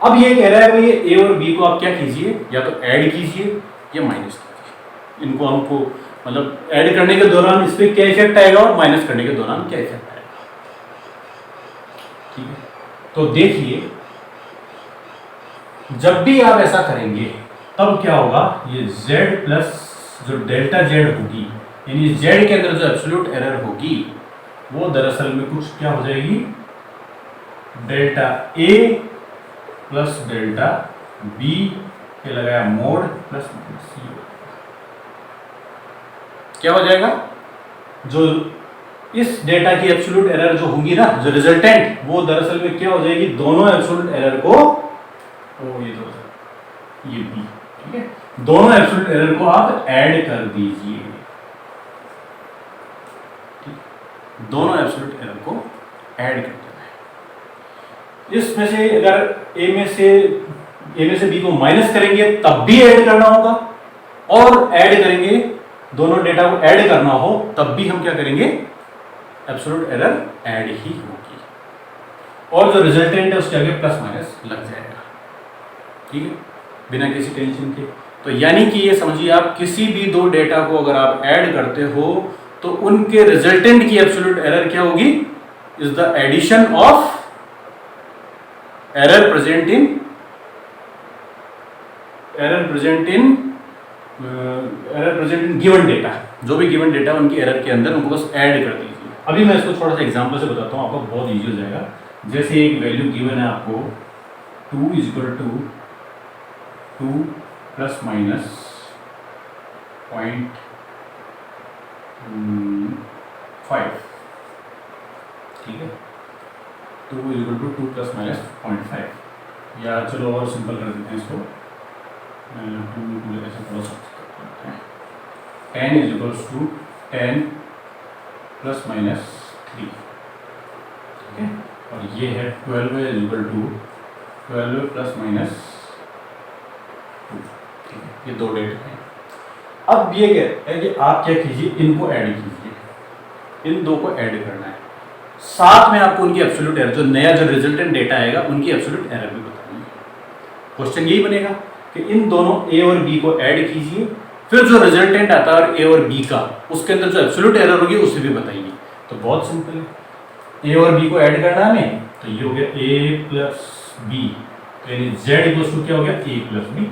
S1: अब ये कह रहा है भाई A और B को आप क्या कीजिए, या तो ऐड कीजिए या माइनस कीजिए। इनको हमको मतलब ऐड करने के दौरान इस पर क्या इफेक्ट आएगा और माइनस करने के दौरान क्या इफेक्ट आएगा, ठीक है। तो देखिए जब भी आप ऐसा करेंगे तब क्या होगा, ये Z प्लस जो डेल्टा Z होगी, यानी Z के अंदर जो एब्सोल्यूट एरर होगी वो दरअसल में कुछ क्या हो जाएगी, delta A plus delta B के लगाया मोड प्लस माइनस C, क्या हो जाएगा, जो इस डेटा की एब्सोल्यूट एरर जो होगी ना, जो रिजल्टेंट, वो दरअसल में क्या हो जाएगी, दोनों एब्सोल्यूट एरर को, ये B, ठीक है, दोनों एब्सोल्यूट एरर को आप ऐड कर दीजिए, दोनों एब्सोल्यूट एरर को ऐड कर देना है। इसमें से अगर A में से B को माइनस करेंगे तब भी ऐड करना होगा, और ऐड करेंगे, दोनों डेटा को ऐड करना हो तब भी हम क्या करेंगे, एब्सोल्यूट एरर ऐड ही होगी, और जो रिजल्टेंट है उसके आगे प्लस माइनस लग जाएगा, ठीक है, बिना किसी टेंशन के। तो यानी कि ये समझिए आप किसी भी दो डेटा को अगर आप ऐड करते हो तो उनके रिजल्टेंट की एब्सोल्यूट एरर क्या होगी, is the addition of error present in given data, जो भी गिवन डेटा उनकी एरर के अंदर उनको बस ऐड कर दीजिए। अभी मैं इसको थोड़ा सा एग्जांपल से बताता हूँ, आपको बहुत इजी हो जाएगा। जैसे एक वैल्यू गिवन है आपको 2 is equal to 2 plus minus 0.9 5, ठीक है। तो वो इक्वल टू 2 प्लस माइनस 0.5, या चलो और सिंपल कर देते हैं इसको, 2 ऐसे थोड़ा सा करते हैं, 10 is equals to 10 plus minus 3, ठीक है। और ये है 12 is equal to 12 plus minus 2, ठीक है। ये दो डेट हैं। अब ये क्या है कि आप क्या कीजिए, इनको ऐड कीजिए, इन दो को ऐड करना है, साथ में आपको उनकी एब्सोल्यूट एरर, जो नया जो रिजल्टेंट डेटा आएगा उनकी एब्सोल्यूट एरर भी बतानी है। क्वेश्चन यही बनेगा कि इन दोनों ए और बी को ऐड कीजिए, फिर जो रिजल्टेंट आता है ए और बी का, उसके अंदर जो एब्सोल्यूट एरर होगी उसे भी बताइए। तो बहुत सिंपल है, ए और बी को ऐड करना है हमें, तो ये हो गया ए प्लस बी, तो यानी जेड इक्वल्स टू क्या हो गया, ए प्लस बी।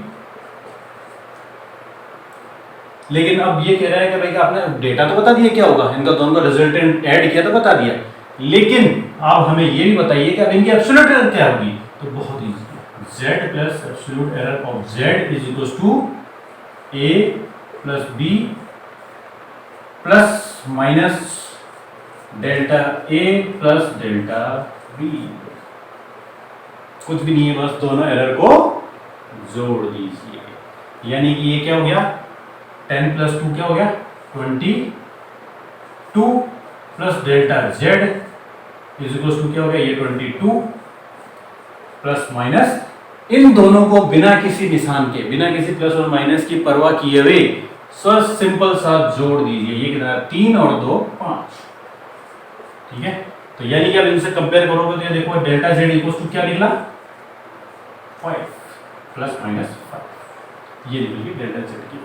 S1: लेकिन अब ये कह रहा है कि भाई आपने डेटा तो बता दिया क्या होगा, इनका दोनों का रिजल्टेंट ऐड किया तो बता दिया, लेकिन आप हमें ये भी बताइए कि अब इनकी एब्सोल्यूट एरर क्या होगी। तो बहुत easy, z plus absolute error of z is equals to a plus b plus minus delta a plus delta b। कुछ भी नहीं है, बस दोनों एरर को जोड़ दीजिए, यानी कि ये क्या हो गया, 10 प्लस 2 क्या हो गया, 22 plus delta z is equals to क्या हो गया, ये 22 प्लस माइनस, इन दोनों को बिना किसी निशान के, बिना किसी प्लस और माइनस की परवाह किए हुए सिंपल सा जोड़ दीजिए। ये कितना, 3 और 2 5, ठीक है। तो यानी कि अब इनसे कंपेयर करोगे तो ये देखो डेल्टा z इक्वल्स टू क्या निकला, 5 प्लस माइनस 5, ये निकली डेल्टा z की।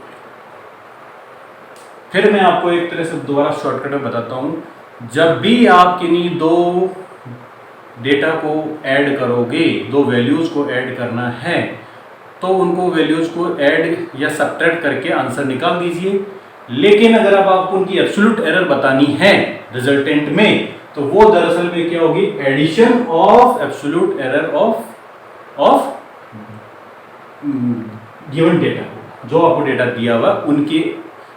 S1: फिर मैं आपको एक तरह से दोबारा शॉर्टकट में बताता हूं, जब भी आप किन्हीं दो डेटा को ऐड करोगे, दो वैल्यूज को ऐड करना है, तो उनको वैल्यूज को ऐड या सब्ट्रैक्ट करके आंसर निकाल दीजिए। लेकिन अगर अब आपको उनकी एब्सोल्यूट एरर बतानी है रिजल्टेंट में, तो वो दरअसल में क्या होगी, addition of absolute error of given data, जो आपको डेटा दिया हुआ उनके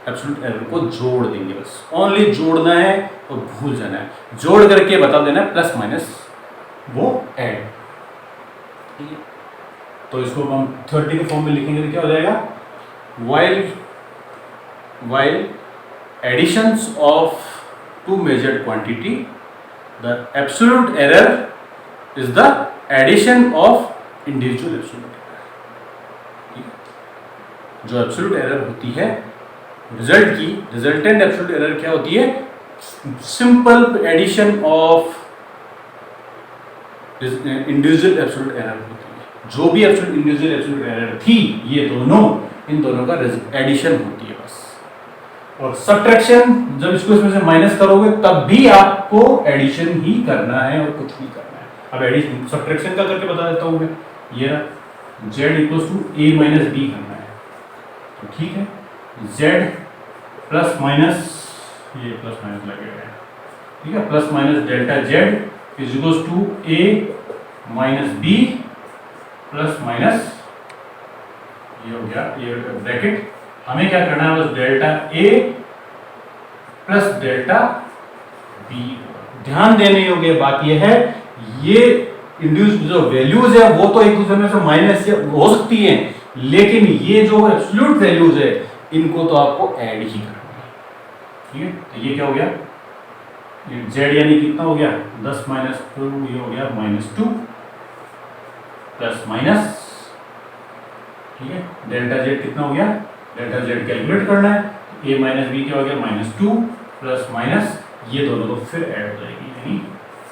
S1: एब्सोल्यूट एरर को जोड़ देंगे, बस ओनली जोड़ना है और भूल जाना है, जोड़ करके बता देना है प्लस माइनस वो ऐड, ठीक है। तो इसको हम 30 के फॉर्म में लिखेंगे तो क्या हो जाएगा, while additions of two measured quantity, the absolute error is the addition of individual absolute error, ठीक है। जो absolute error होती है रिजल्ट की, रिजल्टेंट एब्सोल्यूट एरर क्या होती है, simple addition of individual absolute error होती है। जो भी एब्सोल्यूट इंडिविजुअल एब्सोल्यूट एरर थी, ये दोनों, इन दोनों का एडिशन होती है बस। और सब्ट्रैक्शन, जब इसको इसमें से माइनस करोगे तब भी आपको एडिशन ही करना है और कुछ नहीं करना है। अब एडिशन सब्ट्रैक्शन का करके बता देता हूं मैं, ये रहा z equals to a minus b करना है, तो ठीक है, z प्लस माइनस, ये प्लस माइनस लगेगा, ठीक है, plus minus delta z is equals to a minus b plus minus, ये हो गया, ये ब्रैकेट, हमें क्या करना है, बस delta a plus delta b। ध्यान देने योग्य बात यह है, ये इंड्यूस जो वैल्यूज है वो तो एक दूसरे में से माइनस हो सकती हैं, लेकिन ये जो एब्सोल्यूट वैल्यूज है इनको तो आपको ऐड ही करना है, ठीक है। तो ये क्या हो गया, ये z यानी कितना हो गया, 10 माइनस 2, ये हो गया -2 प्लस माइनस, ठीक है, डेल्टा z कितना हो गया, डेल्टा z कैलकुलेट करना है, a माइनस बी क्या हो गया, -2 प्लस माइनस, ये दोनों को फिर ऐड हो जाएगी, यानी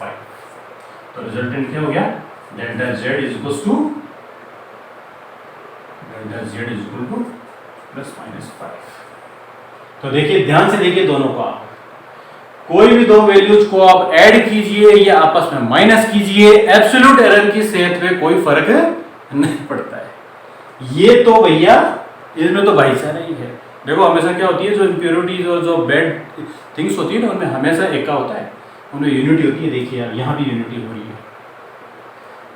S1: 5। तो रिजल्टेंट क्या हो गया, delta z is equal two plus minus 5। तो देखिए, ध्यान से देखिए दोनों का, कोई भी दो वैल्यूज को आप ऐड कीजिए या आपस में माइनस कीजिए, एब्सोल्यूट एरर की सेहत में कोई फर्क नहीं पड़ता है। ये तो भैया, इसमें तो भाईचारा ही है। देखो हमेशा क्या होती है, जो इम्प्योरिटीज और जो बैड थिंग्स होती है ना, उनमें हमेशा एका होता है, उनमें यूनिटी होती है। देखिए यार, यहाँ भी यूनिटी हो रही है।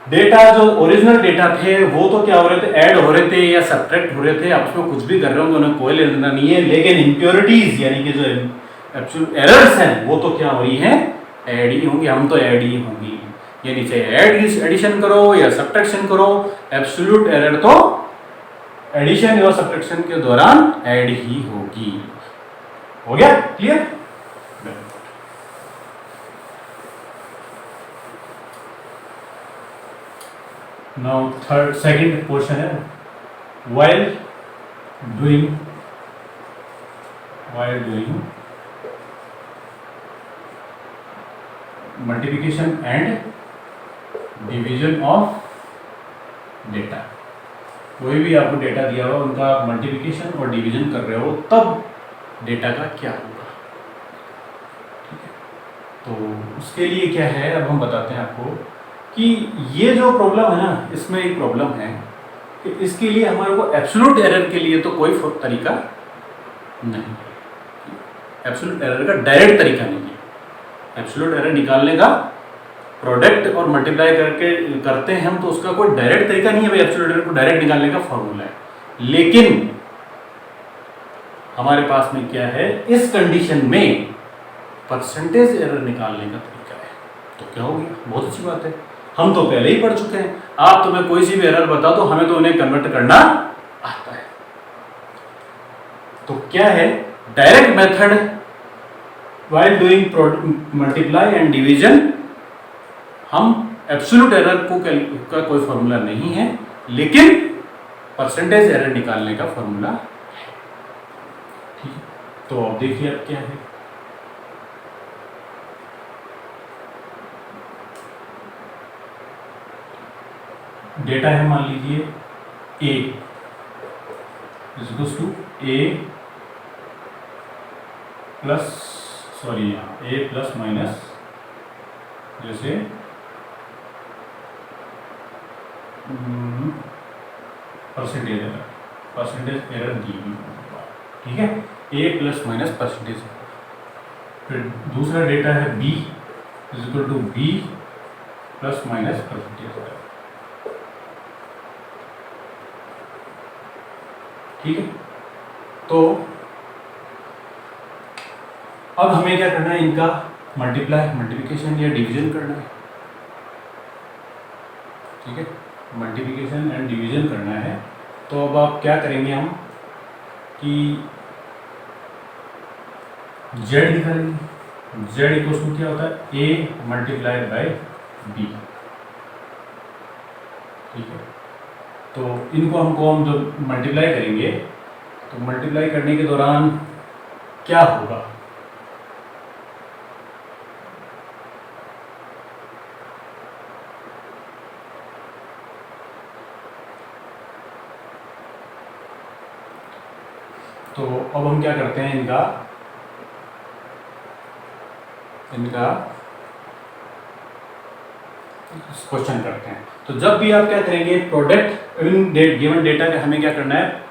S1: डेटा जो ओरिजिनल डेटा थे वो तो क्या हो रहे थे, ऐड हो रहे थे या सब्ट्रैक्ट हो रहे थे, आपस में कुछ भी कर रहे होंगे, उन्हें कोई लेना नहीं है। लेकिन इम्प्योरिटीज यानी कि जो एब्सोल्यूट एरर्स हैं वो तो क्या हो रही हैं, ऐड ही होंगी, हम तो ऐड ही होंगी। यानी चाहे एडिशन करो या सब्ट्रैक्शन करो, एब्सोल्यूट एरर तो एडिशन और सब्ट्रैक्शन के दौरान ऐड ही होगी। हो गया क्लियर? नाउ सेकंड क्वेश्चन है, while doing multiplication and division of data, कोई भी आपको डेटा दिया हुआ उनका मल्टीप्लिकेशन और डिवीजन कर रहे हो तब डेटा का क्या होगा। ठीक है, तो उसके लिए क्या है, अब हम बताते हैं आपको कि ये जो प्रॉब्लम है ना, इसमें एक प्रॉब्लम है कि इसके लिए हमारे को एब्सोल्यूट एरर के लिए तो कोई तरीका नहीं, एब्सोल्यूट एरर का डायरेक्ट तरीका नहीं है। एब्सोल्यूट एरर निकालने का प्रोडक्ट और मल्टीप्लाई करके करते हैं हम, तो उसका कोई डायरेक्ट तरीका नहीं है भाई एब्सोल्यूट एरर को डायरेक्ट निकालने का फॉर्मूला है। लेकिन हमारे पास में क्या है, इस कंडीशन में परसेंटेज एरर निकालने का तरीका है। तो क्या हो गया, बहुत अच्छी बात है, हम तो पहले ही पढ़ चुके हैं। आप तुम्हें कोई सी भी एरर बता दो, हमें तो उन्हें कन्वर्ट करना आता है। तो क्या है, direct method while doing multiply and division, हम एब्सोल्यूट एरर का कोई फॉर्मूला नहीं है, लेकिन परसेंटेज एरर निकालने का फॉर्मूला है। ठीक है, तो अब देखिए अब क्या है, डेटा है मान लीजिए a is to a plus sorry यहाँ a प्लस माइनस, जैसे परसेंटेज एरर दी हुई, ठीक है, a प्लस माइनस परसेंटेज। फिर दूसरा डेटा है b is equal to b plus minus percentage. ठीक है, तो अब हमें क्या करना है, इनका मल्टीप्लिकेशन या डिवीजन करना है। ठीक है, मल्टीप्लिकेशन एंड डिवीजन करना है। तो अब आप क्या करेंगे, हम कि z निकालेंगे। z इक्वल्स टू क्या होता है, a मल्टीप्लाइड बाय b। ठीक है, तो इनको हम जब मल्टीप्लाई करेंगे, तो मल्टीप्लाई करने के दौरान क्या होगा, तो अब हम क्या करते हैं, इनका क्वेश्चन करते हैं। तो जब भी आप क्या करेंगे, प्रोडक्ट गिवन डेटा का हमें क्या करना है,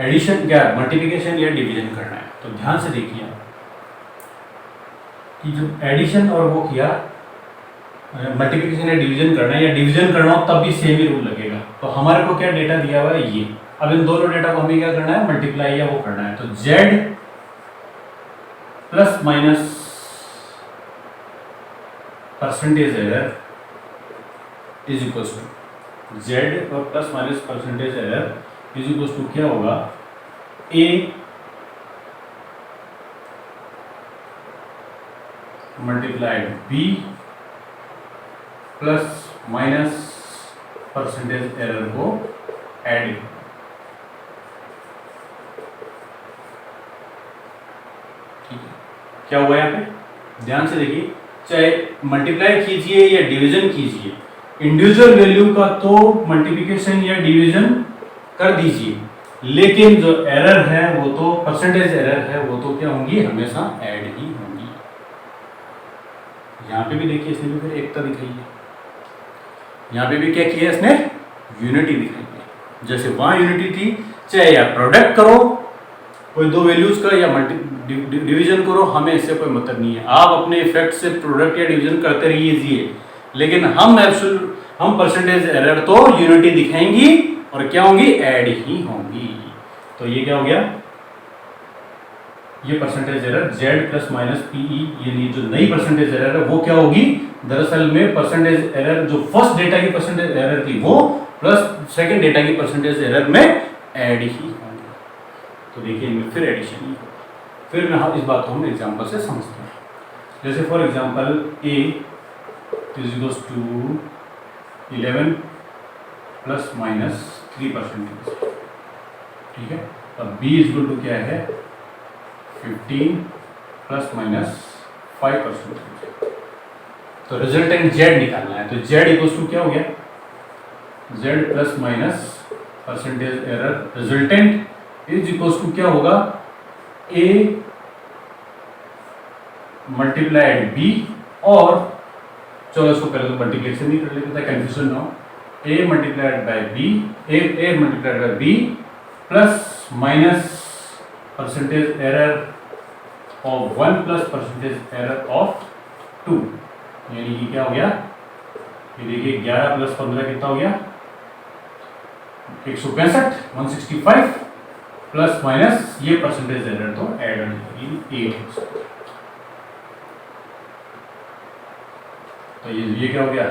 S1: एडिशन क्या मल्टीप्लिकेशन या डिवीजन करना है। तो ध्यान से देखिए कि जब एडिशन और वो किया मल्टीप्लिकेशन या डिवीजन करना है, या डिवीजन करना हो तब भी सेम ही रूल लगेगा। तो हमारे को क्या डेटा दिया हुआ है ये, अब इन दोनों डेटा को हमें क्या करना है, मल्टीप्लाई या वो करना है। तो z plus minus percentage error is equal to z और plus minus percentage error is equal to क्या होगा, a multiplied b plus minus percentage error को ऐड। ठीक है, क्या हुआ यहाँ पे, ध्यान से देखिए, चाहे मल्टीप्लाई कीजिए या डिवीजन कीजिए, इंडिविजुअल वैल्यू का तो मल्टीप्लिकेशन या डिवीजन कर दीजिए, लेकिन जो एरर है वो तो परसेंटेज एरर है, वो तो क्या होंगी, हमेशा ऐड ही होंगी। यहाँ पे भी देखिए, इसने भी फिर एकता दिखाई है, यहाँ पे भी क्या किया इसने, यूनिटी दिखाई है। जैसे वहां यूनिटी थी, चाहे आप प्रोडक्ट करो कोई दो वैल्यूज का या डिवीजन करो, हमें इससे कोई मतलब नहीं है। आप अपने इफेक्ट से प्रोडक्ट या डिवीजन करते रहिए, लेकिन हम परसेंटेज एरर तो यूनिटी दिखाएंगी और क्या होंगी, ऐड ही होंगी। तो ये क्या हो गया, ये percentage error Z plus minus PE, ये जो नई परसेंटेज एरर है वो क्या होगी, दरअसल में परसेंटेज एरर जो फर्स्ट डेटा की परसेंटेज एरर थी वो प्लस सेकंड डेटा की परसेंटेज एरर में ऐड ही होंगे। तो देखिए इनमें फिर एडिशन ही होगा। फिर मैं इस बात को हम एग्जांपल से समझते हैं। जैसे for example A is equals to 11 plus minus 3%, ठीक है। अब बी इज इक्वल टू क्या है, 15 प्लस माइनस 5%। तो रिजल्टेंट जेड निकालना है, तो जेड इक्वल्स टू क्या हो गया, Z plus minus percentage error, resultant is equals to क्या होगा, ए मल्टीप्लाइड बी, और चलो इसको पहले तो मल्टीप्लिकेशन नहीं कर लेते थे, कंफ्यूजन ना हो, A multiplied by B, A multiplied by B plus minus percentage error of 1 plus percentage error of 2, यानी कि क्या हो गया, ये देखिए 11 प्लस 15 कितना हो गया, 165, 165 प्लस माइनस ये परसेंटेज एरर तो ऐड हो जाएगी 8%। तो ये क्या हो गया,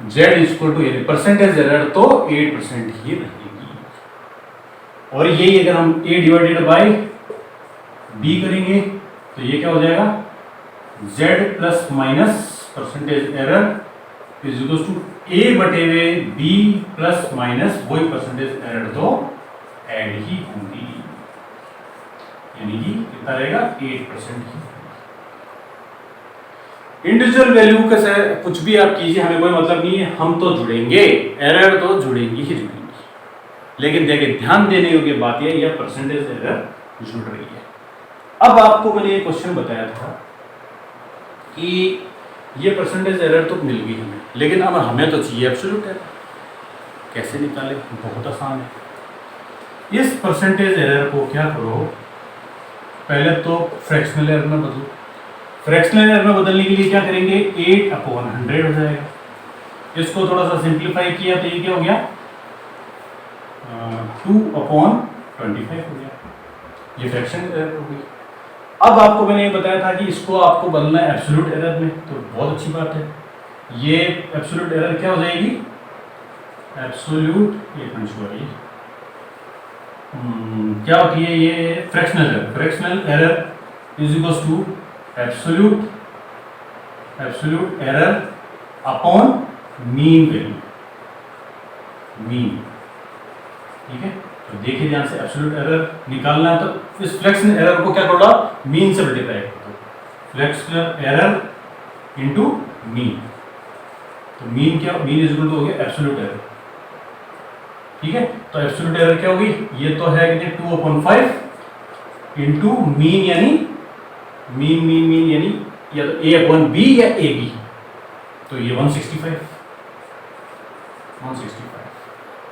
S1: z equal to percentage error तो 8% ही रहेगी, और यही अगर हम a डिवाइडेड बाय b करेंगे तो ये क्या हो जाएगा, z plus minus percentage error is equal to a बटे हुए b प्लस माइनस वही परसेंटेज एरर तो ऐड ही होंगी, यानी कि कितना रहेगा 8% ही। इंडिविजुअल वैल्यू के से कुछ भी आप कीजिए, हमें कोई मतलब नहीं है, हम तो जुड़ेंगे, एरर तो जुड़ेंगी ही जुड़ेंगी, लेकिन देखिए ध्यान देने योग्य बात यह परसेंटेज एरर जुड़ रही है। अब आपको मैंने ये क्वेश्चन बताया था कि ये परसेंटेज एरर तो मिल गई हमें, लेकिन अब हमें तो चाहिए एब्सोल्यूट एरर, कैसे निकालें, बहुत आसान है। इस परसेंटेज एरर को क्या करो, पहले तो फ्रैक्शनल एरर में बदलो, फ्रैक्शनल एरर में बदलने के लिए क्या करेंगे, 8/100 हो जाएगा। इसको थोड़ा सा सिंप्लीफाई किया तो ये क्या हो गया, 2/25 हो गया, ये फ्रैक्शनल एरर हो गई। अब आपको मैंने ये बताया था कि इसको आपको बदलना है एब्सोल्यूट एरर में, तो बहुत अच्छी बात है। ये एब्सोल्यूट एरर क्या हो जाएगी, एब्सोल्यूट क्या होती है, ये fractional error, fractional error is equal to absolute error upon mean value, mean, ठीक है। तो देखिए ध्यान से, एब्सोल्यूट एरर निकालना है तो इस फ्रैक्शनल एरर को क्या करोगा, मीन से मल्टीप्लाई करो, फ्रैक्शनल एरर इनटू मीन, तो मीन क्या, मीन इज इक्वल टू हो गया एब्सोल्यूट एरर, ठीक है। तो एब्सोल्यूट एरर क्या होगी, ये तो है कि 2/5 इनटू मीन, यानी मीन यानी या तो a/b या ab, तो ये 165,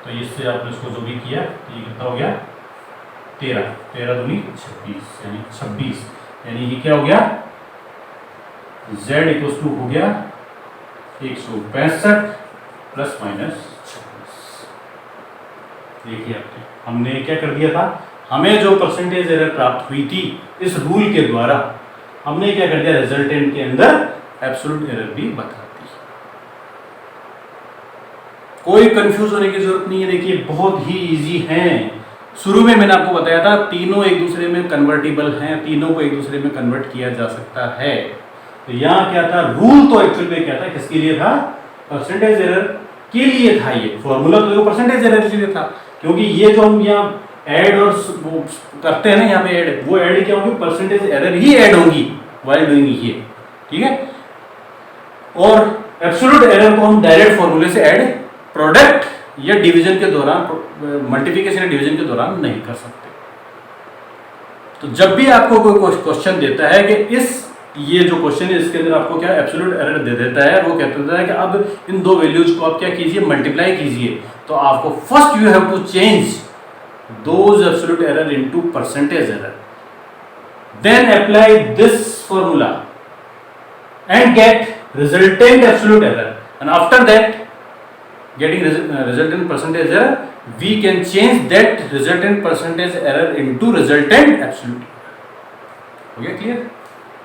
S1: तो इससे आपने इसको जो भी किया तो ये कितना हो गया, 13 दूनी 26, यानी 26, यानी ये क्या हो गया, z इक्वल टू हो गया 165 प्लस माइनस 26। देखिए हमने क्या कर दिया था, हमें जो परसेंटेज एरर प्राप्त हुई थी इस रूल के द्वारा, हमने क्या कर दिया, रिजल्टेंट के अंदर एब्सोल्यूट एरर भी बता दी। कोई कंफ्यूज होने की जरूरत नहीं है, देखिए बहुत ही इजी है। शुरू में मैंने आपको बताया था तीनों एक दूसरे में कन्वर्टिबल हैं, तीनों को एक दूसरे में कन्वर्ट किया जा सकता है। तो यहाँ क्या था, रूल तो एक्चुअल में क्या था, किसके लिए था, परसेंटेज एरर के लिए था। ये फॉर्मूला तो परसेंटेज एरर के लिए था, क्योंकि ये जो हम यहाँ ऐड और वो करते हैं ना, यहाँ पे ऐड, वो ऐड क्या होगी, परसेंटेज एरर ही ऐड होगी व्हाइल डूइंग ये, ठीक है। और एब्सोल्यूट एरर को हम डायरेक्ट फॉर्मूले से ऐड प्रोडक्ट या डिवीजन के दौरान, मल्टीप्लिकेशन या डिवीजन के दौरान नहीं कर सकते। तो जब भी आपको कोई क्वेश्चन देता है कि ये जो क्वेश्चन है इसके अंदर आपको क्या एब्सोल्यूट एरर दे देता है, वो कहता है कि अब इन दो वैल्यूज को आप क्या कीजिए, मल्टीप्लाई कीजिए। तो आपको first you have to change those absolute error into percentage error, then apply this formula and get resultant absolute error, and after that getting resultant percentage error, we can change that resultant percentage error into resultant absolute error. हो गया clear?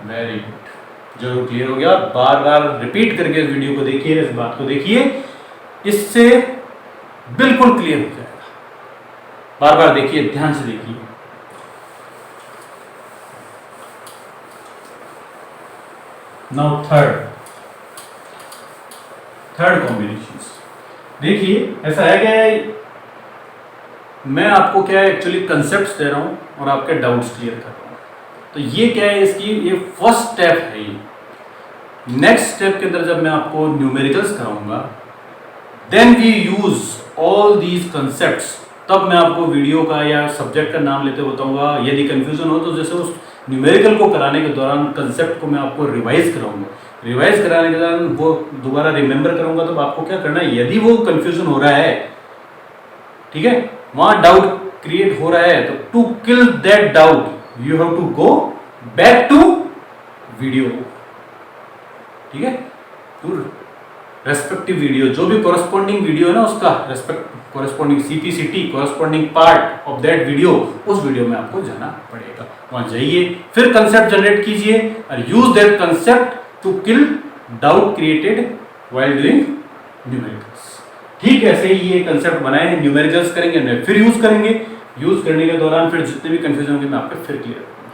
S1: Very good, जरूर clear हो गया। बार बार repeat करके इस video को देखिए, इस बात को देखिए, इससे बिल्कुल क्लियर हो जाएगा। बार बार देखिए, ध्यान से देखिए। Now third combinations. देखिए ऐसा है कि मैं आपको क्या है एक्चुअली कंसेप्ट्स दे रहा हूं और आपके डाउट्स क्लियर कर रहा हूं। तो ये क्या है, इसकी ये फर्स्ट स्टेप है। ये नेक्स्ट स्टेप के अंदर जब मैं आपको न्यूमेरिकल्स कराऊंगा, then we use all these concepts, तब मैं आपको वीडियो का या सब्जेक्ट का नाम लेते बताऊंगा। यदि कंफ्यूजन हो तो जैसे उस न्यूमेरिकल को कराने के दौरान कंसेप्ट को मैं आपको रिवाइज कराऊंगा, रिवाइज कराने के दौरान वो दोबारा रिमेंबर करूंगा। तो आपको क्या करना है, यदि वो कंफ्यूजन हो रहा है, ठीक है, वहां डाउट क्रिएट हो रहा है, तो to kill that doubt you have to go back to video, ठीक है, टू रेस्पेक्टिव वीडियो, जो भी कोरस्पॉन्डिंग वीडियो है ना उसका respect corresponding CPCT corresponding part of that video, उस वीडियो में आपको जाना पड़ेगा। वहां जाइए, फिर कंसेप्ट जनरेट कीजिए और use that concept to kill doubt created while doing numericals. ठीक ऐसे ही ये कंसेप्ट बनाए, न्यूमेरिकल्स करेंगे, फिर यूज करेंगे। यूज करने के दौरान फिर जितने भी कंफ्यूजन होंगे मैं आपको फिर क्लियर करूंगा।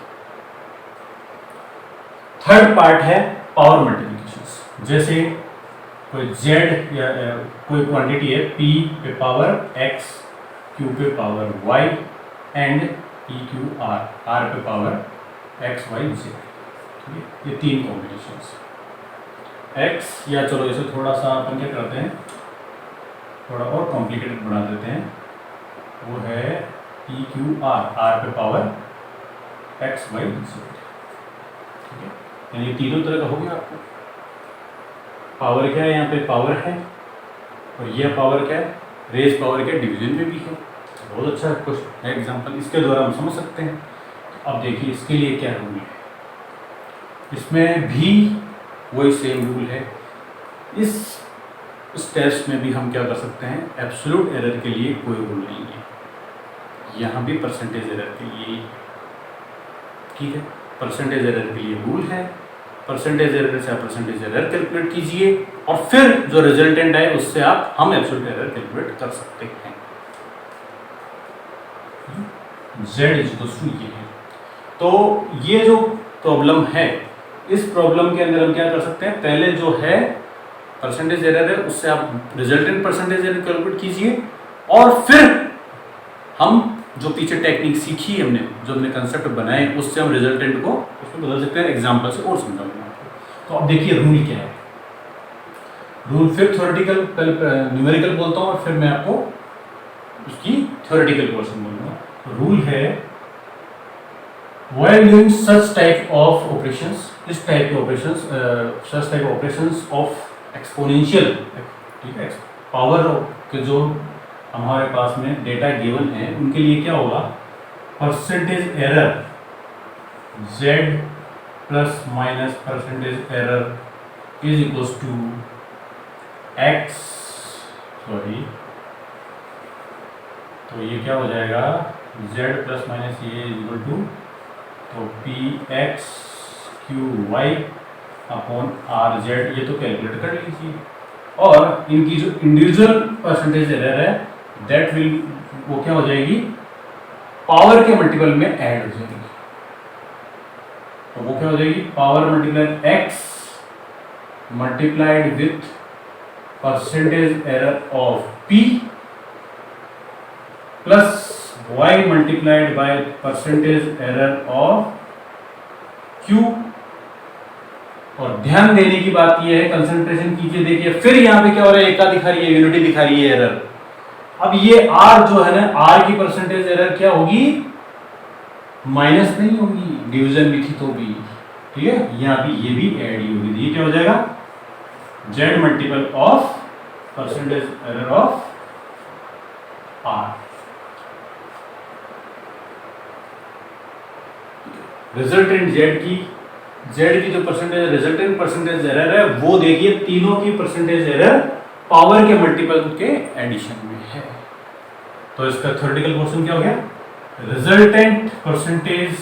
S1: थर्ड पार्ट है पावर मल्टीप्लिकेशंस। जैसे कोई z या कोई क्वांटिटी है p पे पावर x, q पे power y and pq r पे पावर x y z। ठीक है, ये तीन कॉम्बिनेशंस x, या चलो इसे थोड़ा सा अपन क्या करते हैं, थोड़ा और कॉम्प्लिकेटेड बना देते हैं, वो है pq r पे पावर x y z। ठीक है, यानी ये तीनों तरह का हो गया। आपको पावर क्या है, यहाँ पे पावर है, और यह पावर क्या है, रेज पावर क्या, डिवीजन में भी है। बहुत अच्छा क्वेश्चन है, एग्जांपल इसके द्वारा हम समझ सकते हैं। अब देखिए इसके लिए क्या रूल है, इसमें भी वही सेम रूल है। इस टेस्ट में भी हम क्या कर सकते हैं, एब्सोल्यूट एरर के लिए कोई रूल नहीं है, यहाँ भी परसेंटेज एरर के लिए, ठीक है, परसेंटेज एरर के लिए रूल है। परसेंटेज एरर से आप परसेंटेज एरर कैलकुलेट कीजिए और फिर जो रिजल्टेंट आए उससे हम एब्सोल्यूट एरर कैलकुलेट कर सकते हैं। z ये है। तो ये जो प्रॉब्लम है, इस प्रॉब्लम के अंदर हम क्या कर सकते हैं, पहले जो है परसेंटेज एरर है उससे आप रिजल्टेंट परसेंटेज एरर कैलकुलेट कीजिए, और फिर हम जो पीछे टेक्निक सीखी हमने, जो हमने कंसेप्ट बनाए, उससे हम रिजल्टेंट को उसमें बदल सकते हैं। एग्जांपल से और समझाऊंगा आपको। तो अब देखिए रूल क्या है। रूल फिर थ्योरेटिकल, न्यूमेरिकल बोलता हूँ और फिर मैं आपको उसकी थ्योरेटिकल पोर्शन बोलूँगा। रूल है while doing such type of operations, इस टाइप के operations, such type operations of exponential, ठीक है, पावर के जो हमारे पास में डेटा गिवन है उनके लिए क्या होगा, percentage error z plus minus percentage error is equals to x, sorry, तो ये क्या हो जाएगा, z प्लस माइनस ये इज इक्वल टू, तो px qy अपॉन rz, ये तो कैलकुलेट कर लीजिए। और इनकी जो इंडिविजुअल परसेंटेज एरर है दैट विल, वो क्या हो जाएगी, पावर के मल्टीपल में ऐड हो जाएगी। तो वो क्या हो जाएगी, power multiplied x multiplied with percentage error of p plus y multiplied by percentage error of q। और ध्यान देने की बात यह है, कंसंट्रेशन कीजिए, देखिए फिर यहाँ पे क्या हो रहा है, एका दिखा रही है, यूनिटी दिखा रही है एरर। अब ये r जो है ना, r की परसेंटेज एरर क्या होगी, माइनस नहीं होगी, डिवीजन भी थी तो भी, ठीक है, यहाँ भी ये भी ऐड ही होगी। ये क्या हो जाएगा, z multiple of percentage error of r। Resultant z की जो परसेंटेज रिजल्टेंट परसेंटेज एरर है, वो देखिए तीनों की परसेंटेज एरर पावर के मल्टीपल के एडिशन में है। तो इसका थ्योरेटिकल पोर्शन क्या हो गया, resultant percentage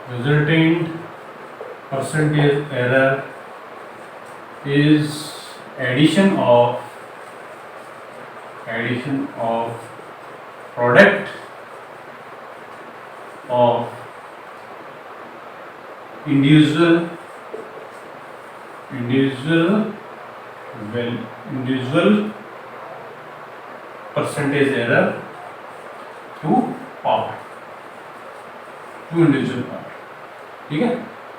S1: resultant percentage error is addition of product of individual percentage error to individual power। ठीक है,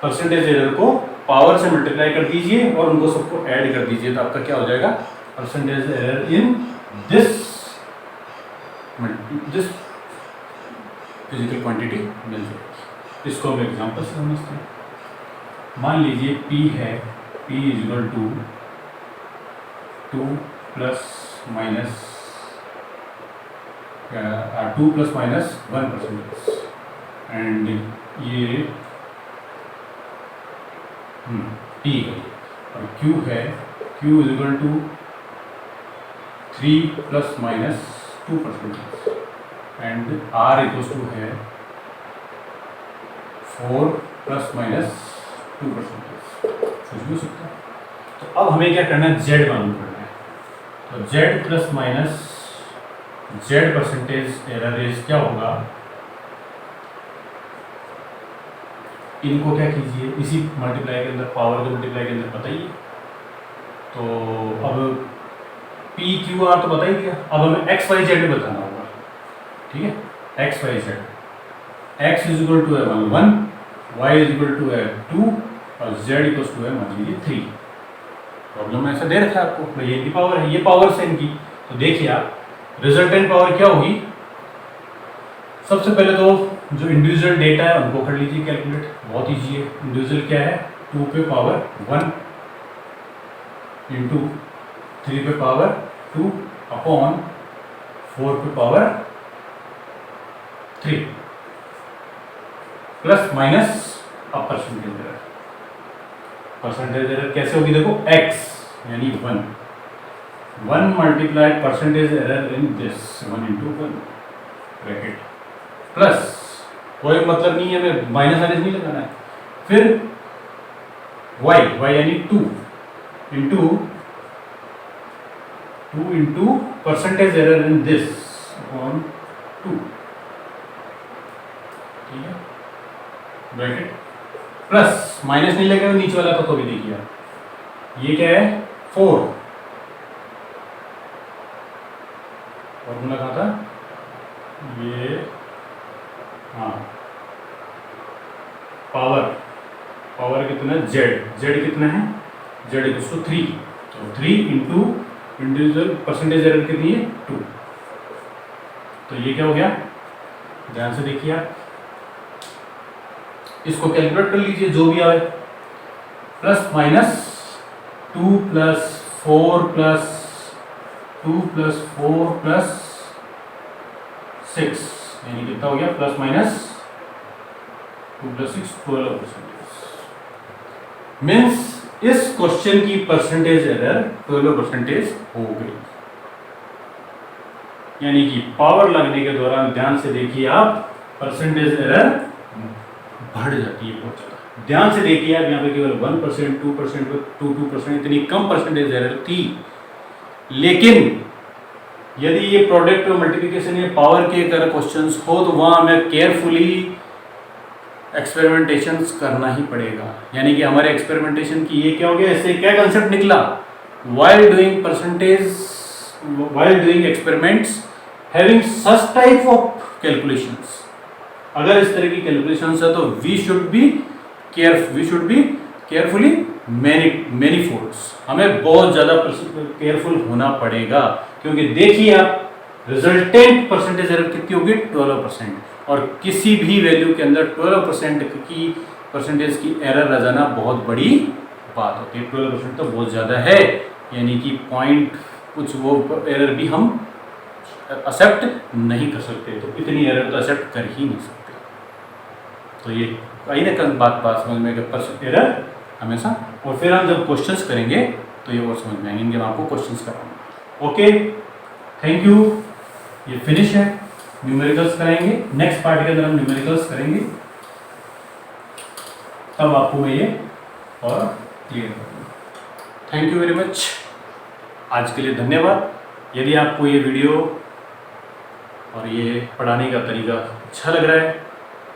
S1: परसेंटेज एरर को पावर से मल्टीप्लाई कर दीजिए और उनको सबको ऐड कर दीजिए, तो आपका क्या हो जाएगा, percentage error in this physical quantity मिल जाएगी। इसको हम एग्जांपल से समझते हैं। मान लीजिए P है, P is equal to 2 plus minus 1% and ये T है और Q है, Q is equal to 3 plus minus 2% and R equals to है 4 प्लस माइनस 2%। कुछ भी हो सकता है। तो अब हमें क्या करना है, Z मालूम करना है। तो Z plus minus Z percentage error is क्या होगा, इनको क्या कीजिए, इसी मल्टीप्लाई के अंदर, पावर के मल्टीप्लाई के अंदर बताइए। तो अब P Q R तो बता ही दिया, अब हमें X Y Z भी बताना होगा। ठीक है, X Y Z, X is equal to है 1, Y इज इक्वल टू है 2 और Z इक्वल टू है मान लीजिए 3। प्रॉब्लम में ऐसा दे रखा है आपको, ये इनकी पावर है, ये पावर से इनकी। तो देखिए आप, रिजल्टेंट पावर क्या होगी, सबसे पहले तो जो इंडिविजुअल डेटा है उनको कर लीजिए कैलकुलेट, बहुत ईजी है। इंडिविजुअल क्या है, 2 पे पावर 1 इंटू 3 पे पावर 2 अपॉन 4 पे पावर 3 प्लस माइनस अब परसेंटेज एरर कैसे होगी, देखो x यानी 1 multiply percentage error in this 1 into 1 bracket plus, कोई मतलब नहीं है, हमें माइनस माइनस नहीं लगाना है। फिर y यानी 2 into percentage error in this upon 2। ठीक है, ब्रैकेट प्लस माइनस नहीं लगेगा नीचे वाला, तो भी देखिए आप, ये क्या है 4, फॉर्मूला कहाँ था ये, हाँ पावर कितना है, z कितना है, z इक्वल्स टू 3, तो 3 इंटू इंडिविजुअल परसेंटेज एरर कितनी है 2। तो ये क्या हो गया, ध्यान से देखिए आप, इसको कैलकुलेट कर लीजिए जो भी आए, plus minus 2 plus 4 plus 2 plus 4 plus 6 यानी कितना हो गया, प्लस माइनस 2 प्लस 6 12%। मीन्स इस क्वेश्चन की परसेंटेज एरर 12% हो गई। यानी कि पावर लगने के दौरान ध्यान से देखिए आप, परसेंटेज एरर बढ़ जाती है बहुत ज़्यादा। ध्यान से देखिए आप, यहाँ पे केवल 1%, 2%, 2% इतनी कम परसेंटेज एरर थी। लेकिन यदि ये प्रोडक्ट और मल्टीप्लिकेशन या पावर के अगर क्वेश्चंस हो तो वहाँ हमें केयरफुली एक्सपेरिमेंटेशंस करना ही पड़ेगा। यानी कि हमारे एक्सपेरिमेंटेशन की ये क्या हो गया, इससे क्या कंसेप्ट निकला, while doing experiments having such type of calculations, अगर इस तरह की कैलकुलेशंस है तो we should be carefully many folds, हमें बहुत ज़्यादा केयरफुल होना पड़ेगा। क्योंकि देखिए आप, रिजल्टेंट परसेंटेज एरर कितनी होगी 12%, और किसी भी वैल्यू के अंदर 12% की परसेंटेज की एरर आ जाना बहुत बड़ी बात होती है। 12% तो बहुत ज़्यादा है, यानी कि पॉइंट कुछ वो एरर भी हम एक्सेप्ट नहीं कर सकते, तो इतनी एरर तो एक्सेप्ट कर ही नहीं सकते। तो ये आई ना बात समझ में, एरर हमेशा, और फिर हम जब क्वेश्चंस करेंगे तो ये और समझ में आएंगे, मैं आपको क्वेश्चंस कराऊंगा। ओके, थैंक यू, ये फिनिश है। न्यूमेरिकल्स कराएंगे, नेक्स्ट पार्ट के अंदर हम न्यूमेरिकल्स करेंगे। तब आपको मैं ये और क्लियर करूँगा। Thank you very much. आज के लिए धन्यवाद। यदि आपको ये वीडियो और ये पढ़ाने का तरीका अच्छा लग रहा है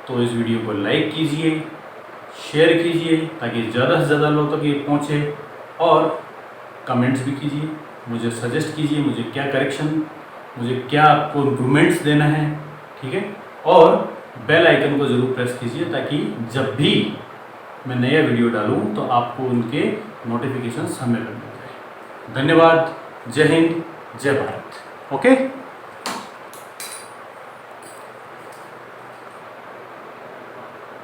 S1: तो इस वीडियो को लाइक कीजिए, शेयर कीजिए ताकि ज़्यादा से ज़्यादा लोगों तक ये पहुँचे, और कमेंट्स भी कीजिए, मुझे सजेस्ट कीजिए मुझे क्या करेक्शन, मुझे क्या आपको इम्प्रूवमेंट्स देना है, ठीक है। और बेल आइकन को ज़रूर प्रेस कीजिए ताकि जब भी मैं नया वीडियो डालूं तो आपको उनके नोटिफिकेशन समय पर मिल जाए। धन्यवाद। जय हिंद, जय भारत। ओके।